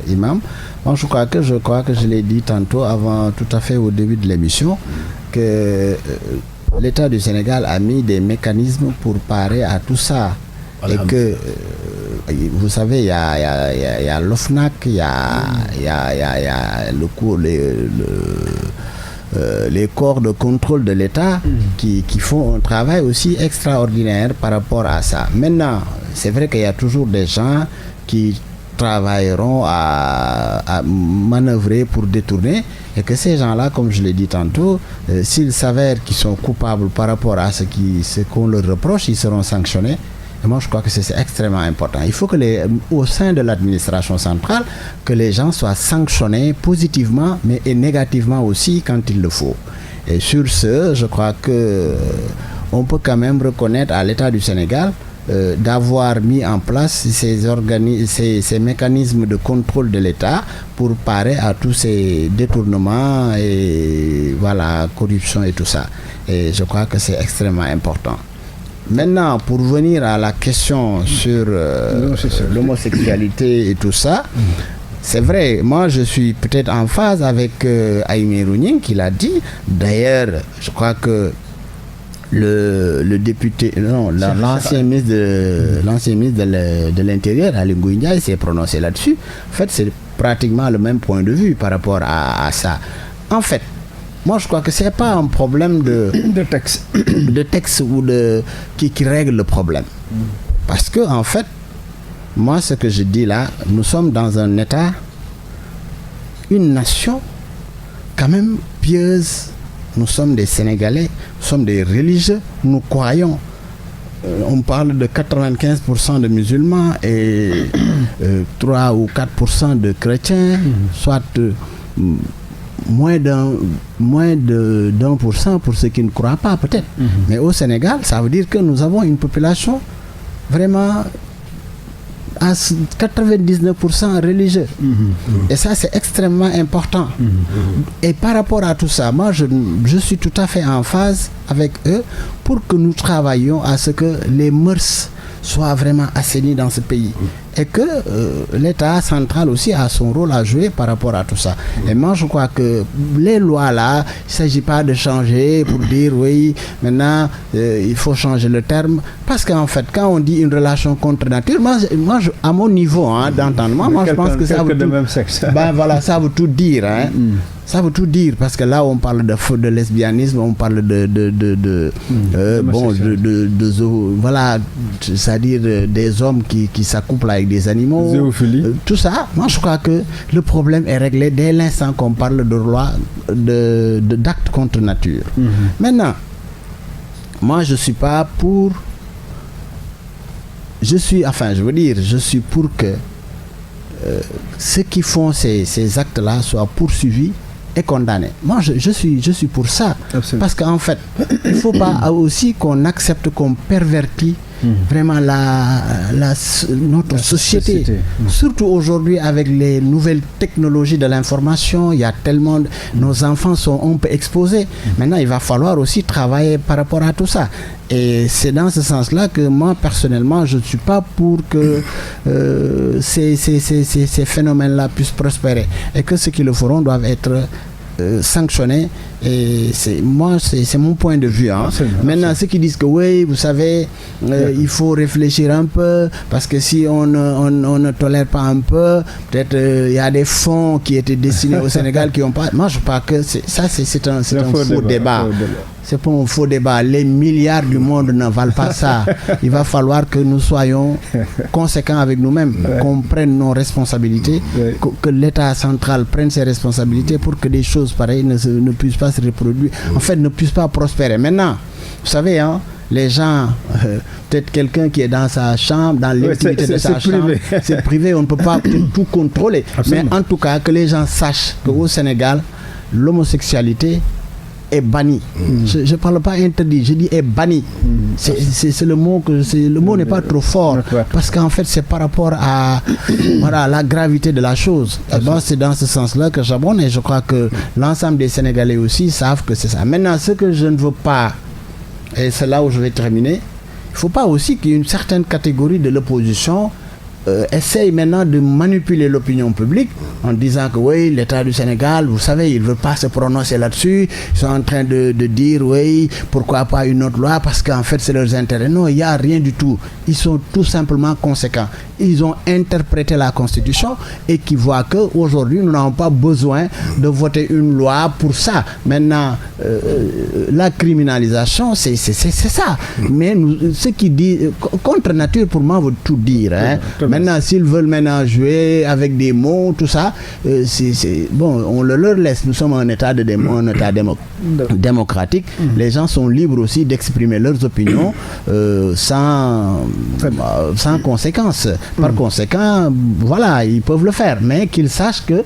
Imam. Bon, je crois que je l'ai dit tantôt, tout à fait au début de l'émission, que l'État du Sénégal a mis des mécanismes pour parer à tout ça. Et que, vous savez, il y a l'OFNAC, il y a les corps de contrôle de l'État qui font un travail aussi extraordinaire par rapport à ça. Maintenant, c'est vrai qu'il y a toujours des gens qui travailleront à manœuvrer pour détourner et que ces gens-là, comme je l'ai dit tantôt, s'ils s'avèrent qu'ils sont coupables par rapport à ce qu'on leur reproche, ils seront sanctionnés. Et moi, je crois que c'est extrêmement important. Il faut que au sein de l'administration centrale, que les gens soient sanctionnés positivement, mais et négativement aussi quand il le faut. Et sur ce, je crois que on peut quand même reconnaître à l'État du Sénégal d'avoir mis en place ces mécanismes de contrôle de l'État pour parer à tous ces détournements et voilà, corruption et tout ça. Et je crois que c'est extrêmement important. Maintenant, pour venir à la question sur l'homosexualité et tout ça, c'est vrai, moi je suis peut-être en phase avec Aïmou-Rigning qui l'a dit. D'ailleurs, je crois que le député, l'ancien ministre de l'Intérieur, Aly Ngouille Ndiaye, s'est prononcé là-dessus. En fait, c'est pratiquement le même point de vue par rapport à ça. En fait, moi je crois que c'est pas un problème de texte ou qui règle le problème. Parce que en fait, moi ce que je dis là, nous sommes dans un État, une nation quand même pieuse. Nous sommes des Sénégalais, nous sommes des religieux, nous croyons. On parle de 95% de musulmans et 3 ou 4% de chrétiens, soit moins d'1% pour ceux qui ne croient pas peut-être. Mais au Sénégal, ça veut dire que nous avons une population vraiment à 99% religieux. Et ça, c'est extrêmement important. Et par rapport à tout ça, moi, je suis tout à fait en phase avec eux pour que nous travaillions à ce que les mœurs soient vraiment assainies dans ce pays. Et que l'État central aussi a son rôle à jouer par rapport à tout ça. Et moi, je crois que les lois là, il ne s'agit pas de changer pour dire oui, maintenant, il faut changer le terme. Parce qu'en fait, quand on dit une relation contre nature, moi à mon niveau d'entendement, moi je pense que ça veut tout, même sexe. Voilà, ça veut tout dire. Ça veut tout dire, parce que là, on parle de lesbianisme, on parle voilà, c'est-à-dire des hommes qui s'accouplent avec des animaux, tout ça. Moi, je crois que le problème est réglé dès l'instant qu'on parle de loi d'actes contre nature. Maintenant, moi, je suis pas pour. Je suis pour que ceux qui font ces actes-là soient poursuivis et condamnés. Moi, je suis pour ça. Absolument. Parce qu'en fait, il ne faut pas aussi qu'on accepte qu'on pervertit vraiment notre société. Surtout aujourd'hui avec les nouvelles technologies de l'information, il y a tellement nos enfants sont un peu exposés. Maintenant, il va falloir aussi travailler par rapport à tout ça. Et c'est dans ce sens-là que moi, personnellement, je ne suis pas pour que ces phénomènes-là puissent prospérer. Et que ceux qui le feront doivent être sanctionnés. Et c'est mon point de vue. Maintenant, ceux qui disent que oui, vous savez, il faut réfléchir un peu, parce que si on ne tolère pas un peu, peut-être il y a des fonds qui étaient destinés au Sénégal qui n'ont pas. Moi, je crois que c'est un faux débat. C'est pas un faux débat. Les milliards du monde ne valent pas ça. Il va falloir que nous soyons conséquents avec nous-mêmes, qu'on prenne nos responsabilités, que l'État central prenne ses responsabilités pour que des choses pareilles ne puissent pas se reproduire, en fait, ne puissent pas prospérer. Maintenant, vous savez, les gens, peut-être quelqu'un qui est dans sa chambre, dans l'intimité de sa chambre, c'est privé, on ne peut pas tout contrôler. Absolument. Mais en tout cas, que les gens sachent qu'au Sénégal, l'homosexualité est banni. Je ne parle pas interdit, je dis est banni. C'est le mot le mot n'est pas trop fort, parce qu'en fait c'est par rapport à la gravité de la chose. Et bon, c'est dans ce sens-là que j'abonde, et je crois que l'ensemble des Sénégalais aussi savent que c'est ça. Maintenant, ce que je ne veux pas, et c'est là où je vais terminer, il ne faut pas aussi qu'il y ait une certaine catégorie de l'opposition essaye maintenant de manipuler l'opinion publique en disant que oui, l'État du Sénégal, vous savez, ils ne veulent pas se prononcer là-dessus, ils sont en train de dire oui, pourquoi pas une autre loi, parce qu'en fait c'est leurs intérêts. Non, il n'y a rien du tout. Ils sont tout simplement conséquents. Ils ont interprété la Constitution et qui voient qu'aujourd'hui nous n'avons pas besoin de voter une loi pour ça. Maintenant, la criminalisation, c'est ça. Mais ce qui dit contre nature, pour moi, veut tout dire. Maintenant, s'ils veulent maintenant jouer avec des mots, tout ça, bon, on leur laisse. Nous sommes un État démocratique. Les gens sont libres aussi d'exprimer leurs opinions sans conséquence. Par conséquent, voilà, ils peuvent le faire. Mais qu'ils sachent que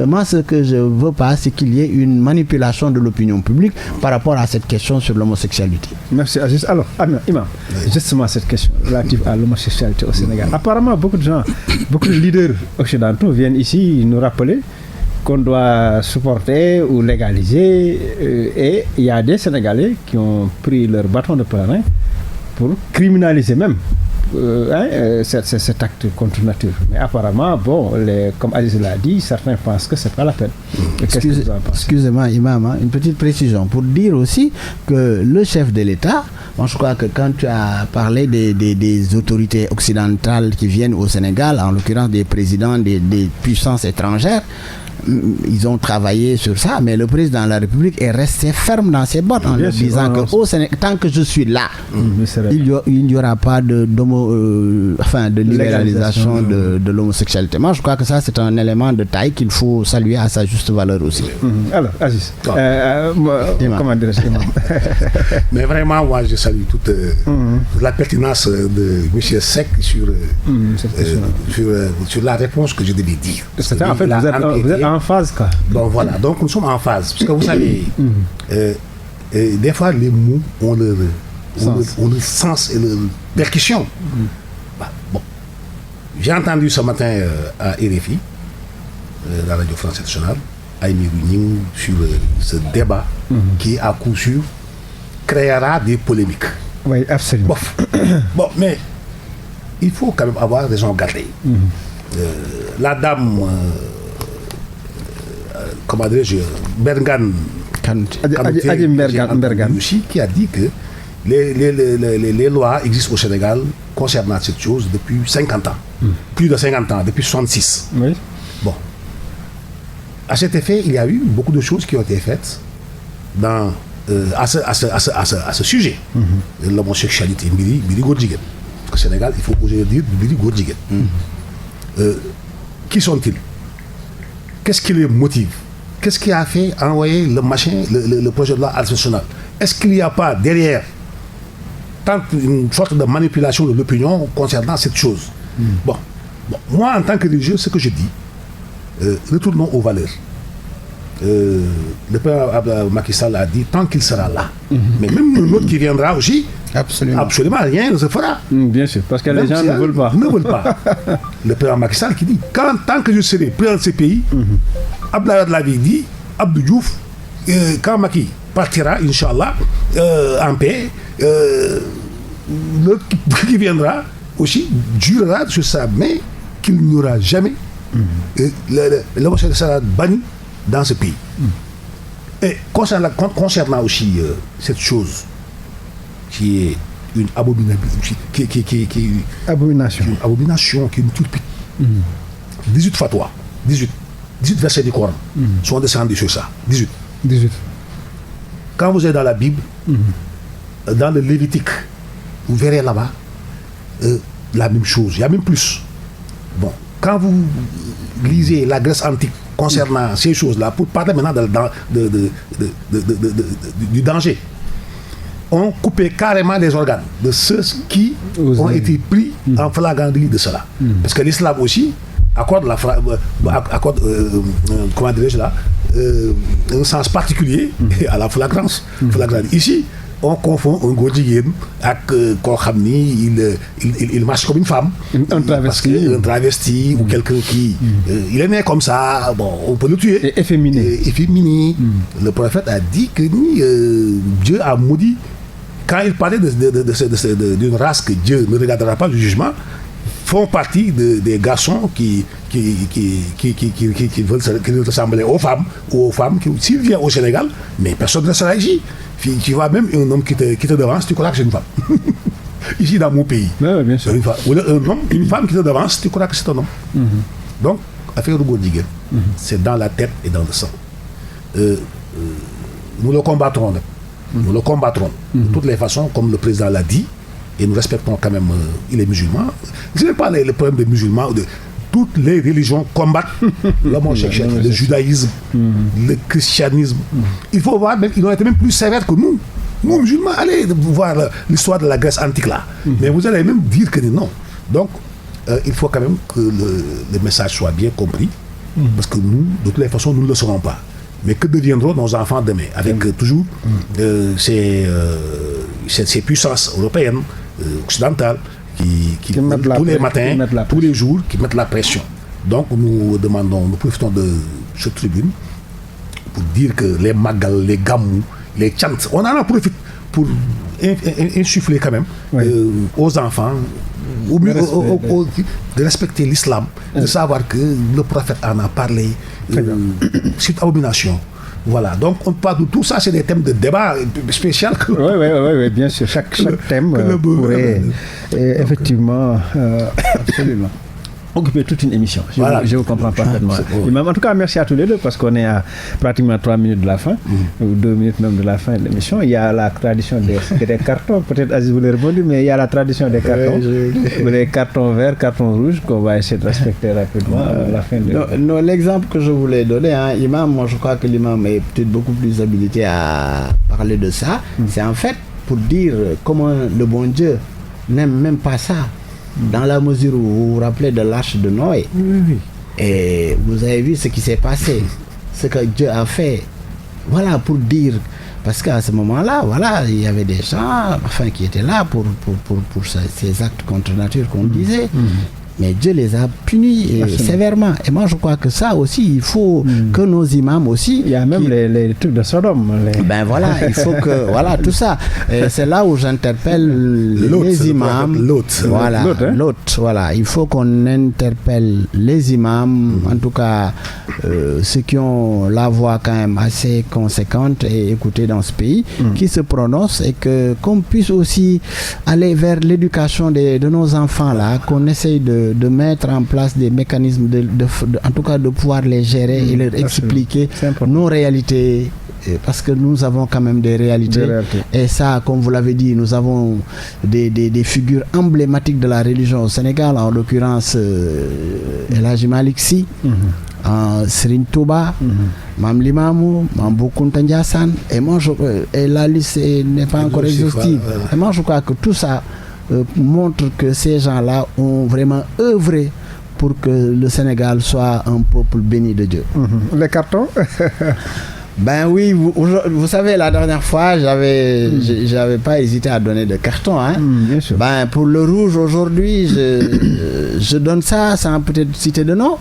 moi, ce que je ne veux pas, c'est qu'il y ait une manipulation de l'opinion publique par rapport à cette question sur l'homosexualité. Merci Aziz. Alors, Imam, justement cette question relative à l'homosexualité au Sénégal. Apparemment, beaucoup de leaders occidentaux viennent ici nous rappeler qu'on doit supporter ou légaliser, et il y a des Sénégalais qui ont pris leur bâton de pèlerin pour criminaliser même cet acte contre nature. Mais apparemment, bon, comme Aziz l'a dit, certains pensent que c'est pas la peine. Excusez-moi, Imam, une petite précision pour dire aussi que le chef de l'État, moi je crois que quand tu as parlé des autorités occidentales qui viennent au Sénégal, en l'occurrence des présidents des puissances étrangères, ils ont travaillé sur ça, mais le président de la République est resté ferme dans ses bottes en leur disant que au Sénégal, tant que je suis là, il n'y aura pas de libéralisation de l'homosexualité. Moi, je crois que ça, c'est un élément de taille qu'il faut saluer à sa juste valeur aussi. Alors, Aziz, comment dirais-je? Mais vraiment, moi, je salue toute la pertinence de M. Seck sur la réponse que je devais dire. C'est en fait, vous êtes en phase, quoi. Donc voilà, donc nous sommes en phase. Parce que vous savez, des fois, les mots ont leur sens et leur percussion. Bon. J'ai entendu ce matin à RFI, la radio France nationale, Aïmi Rouning, sur ce débat qui, à coup sûr, créera des polémiques. Oui, absolument. Bon, mais il faut quand même avoir raison gardée. La dame, comment dirais-je, Bergan aussi, qui a dit que les lois existent au Sénégal concernant cette chose depuis 50 ans. Plus de 50 ans, depuis 66. Oui. Bon. À cet effet, il y a eu beaucoup de choses qui ont été faites à ce sujet. L'homosexualité, Biri Godjigen. Parce qu'au Sénégal, il faut oser dire Biri Godjigen. Qui sont-ils? Qu'est-ce qui les motive? Qu'est-ce qui a fait envoyer le projet de loi national? Est-ce qu'il n'y a pas derrière une sorte de manipulation de l'opinion concernant cette chose? Bon, moi en tant que religieux, ce que je dis, retournons aux valeurs. Le père Macky Sall a dit tant qu'il sera là. Mais même le nôtre qui viendra aussi, absolument rien ne se fera. Bien sûr, parce que les gens ne veulent pas. Ne veulent pas. Le père Macky Sall qui dit tant que je serai président de ce pays, Abdoulaye l'avait dit, Abdou Diouf, quand Macky partira, Inch'Allah, en paix, l'autre qui viendra aussi jurera sur sa main qu'il n'y aura jamais l'homosexualité sera banni dans ce pays. Et concernant aussi cette chose qui est une abomination, qui est une abomination, qui est une turpitude. 18 fatwas, 18 versets du Coran sont descendus sur ça. 18. Quand vous êtes dans la Bible, dans le Lévitique, vous verrez là-bas la même chose, il y a même plus. Bon, quand vous lisez la Grèce antique concernant ces choses-là, pour parler maintenant du danger, on coupait carrément les organes de ceux qui ont été pris en flagranterie de cela. Parce que l'islam aussi accorde comment dirais-je là, un sens particulier à la flagrance. Ici, on confond un Godjigen avec Korhamni, il marche comme une femme, un travesti ou quelqu'un qui il est né comme ça, bon, on peut le tuer. Et efféminé. Le prophète a dit que Dieu a maudit. Quand il parlait d'une race que Dieu ne regardera pas du jugement, font partie des garçons qui veulent ressembler aux femmes, ou aux femmes qui, s'il vient au Sénégal, mais personne ne se réagit. Tu vois même un homme qui te devance, tu crois que c'est une femme. Ici dans mon pays. Oui, bien sûr. Une femme qui te devance, tu crois que c'est un homme. Donc, affaire de Godjigen, c'est dans la tête et dans le sang. Nous le combattrons. Nous le combattrons de toutes les façons, comme le président l'a dit, et nous respectons quand même, il est musulman. Ce n'est pas le problème des musulmans, toutes les religions combattent l'homosexualité, le judaïsme, le christianisme. Il faut voir, ils ont été même plus sévères que nous. Nous, musulmans, allez voir l'histoire de la Grèce antique là. Mais vous allez même dire que non. Donc, il faut quand même que le message soit bien compris, parce que nous, de toutes les façons, nous ne le serons pas. Mais que deviendront nos enfants demain, avec toujours ces puissances européennes, occidentales, qui tous les matins, tous les jours, qui mettent la pression. Donc nous profitons de cette tribune pour dire que les magal, les gamous, les chants, on en profite pour insuffler quand même aux enfants, de respecter l'islam, de savoir que le prophète en a parlé, cette abomination. Voilà, donc on parle de tout ça, c'est des thèmes de débat spécial. Oui, bien sûr, chaque thème pourrait effectivement, absolument. occuper toute une émission. Voilà. Je vous comprends parfaitement. Imam, en tout cas, merci à tous les deux parce qu'on est à pratiquement 3 minutes de la fin, ou 2 minutes même de la fin de l'émission. Il y a la tradition des cartons, peut-être Aziz voulait rebondir, mais il y a la tradition des cartons, les cartons verts, cartons rouges qu'on va essayer de respecter rapidement à la fin de... Non, l'exemple que je voulais donner, Imam, moi je crois que l'imam est peut-être beaucoup plus habilité à parler de ça. C'est en fait pour dire comment le bon Dieu n'aime même pas ça. Dans la mesure où vous vous rappelez de l'arche de Noé, et vous avez vu ce qui s'est passé, ce que Dieu a fait. Voilà, pour dire, parce qu'à ce moment-là, voilà, il y avait des gens qui étaient là pour ces actes contre nature qu'on disait. Mais Dieu les a punis sévèrement. Et moi, je crois que ça aussi, il faut que nos imams aussi... Il y a même les trucs de Sodome. Ben voilà, il faut que... Voilà, tout ça. Et c'est là où j'interpelle les imams. L'autre, voilà. Il faut qu'on interpelle les imams, en tout cas, ceux qui ont la voix quand même assez conséquente et écoutée dans ce pays, qui se prononcent et qu'on puisse aussi aller vers l'éducation de nos enfants, là, qu'on essaye de mettre en place des mécanismes en tout cas de pouvoir les gérer et leur expliquer nos réalités, parce que nous avons quand même des réalités. Et ça, comme vous l'avez dit, nous avons des figures emblématiques de la religion au Sénégal, en l'occurrence El Hadji Malick Sy, Serigne Touba, Mam Limamou, Mam Bou Kounta Ndiassane, et la liste n'est pas encore exhaustive. Et moi je crois que tout ça montre que ces gens-là ont vraiment œuvré pour que le Sénégal soit un peuple béni de Dieu. Les cartons? Ben oui, vous savez, la dernière fois, j'avais pas hésité à donner de cartons. Bien sûr. Ben, pour le rouge, aujourd'hui, je donne ça sans peut-être citer de nom,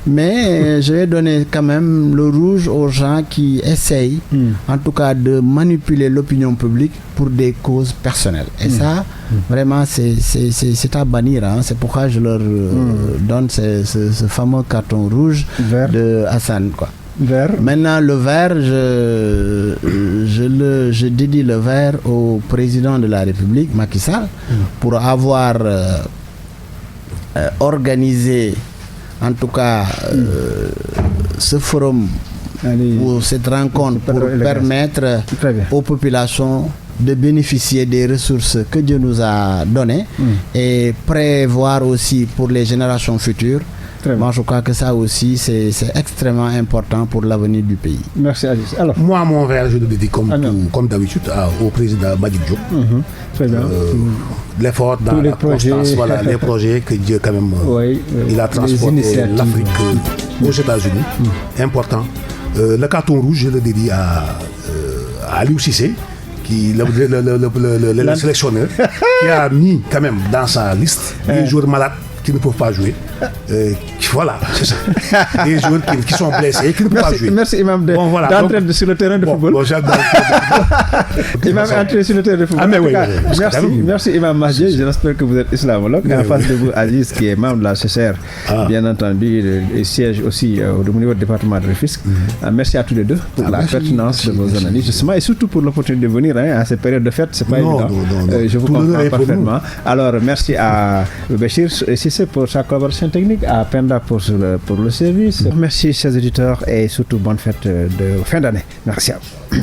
mais je vais donner quand même le rouge aux gens qui essayent, en tout cas, de manipuler l'opinion publique pour des causes personnelles. Et ça, vraiment, c'est à bannir. C'est pourquoi je leur donne ce fameux carton rouge de Hassan, quoi. Vert. Maintenant, le vert, je dédie le vert au président de la République, Macky Sall, pour avoir organisé, en tout cas, ce forum ou cette rencontre pour permettre aux populations de bénéficier des ressources que Dieu nous a données et prévoir aussi pour les générations futures. Moi, je crois que ça aussi, c'est extrêmement important pour l'avenir du pays. Merci, Aziz. Alors, moi, mon verre, je le dédie comme d'habitude au président Madick Diop. Très bien. L'effort dans la constance, voilà, les projets que Dieu, quand même, il a transporté l'Afrique aux États-Unis. Important. Le carton rouge, je le dédie à Aliou Cissé, le sélectionneur, qui a mis quand même dans sa liste les joueurs malades qui ne peuvent pas jouer. Voilà, c'est ça. Des joueurs qui sont blessés, qui ne peuvent pas jouer. Merci Imam d'entrer sur le terrain de football. Imam est entré sur le terrain de football. Merci Imam Mahdi. J'espère que vous êtes islamologue. En face de vous, Aziz, qui est membre de la CCR, bien entendu, et siège aussi au niveau du département de Rufisque. Merci à tous les deux pour la pertinence de vos analyses, justement, et surtout pour l'opportunité de venir à cette période de fête. C'est pas évident. Je vous comprends parfaitement. Alors, merci à Béchir Cissé pour sa collaboration technique, à Penda pour le service. Merci, chers auditeurs, et surtout bonne fête de fin d'année. Merci à vous.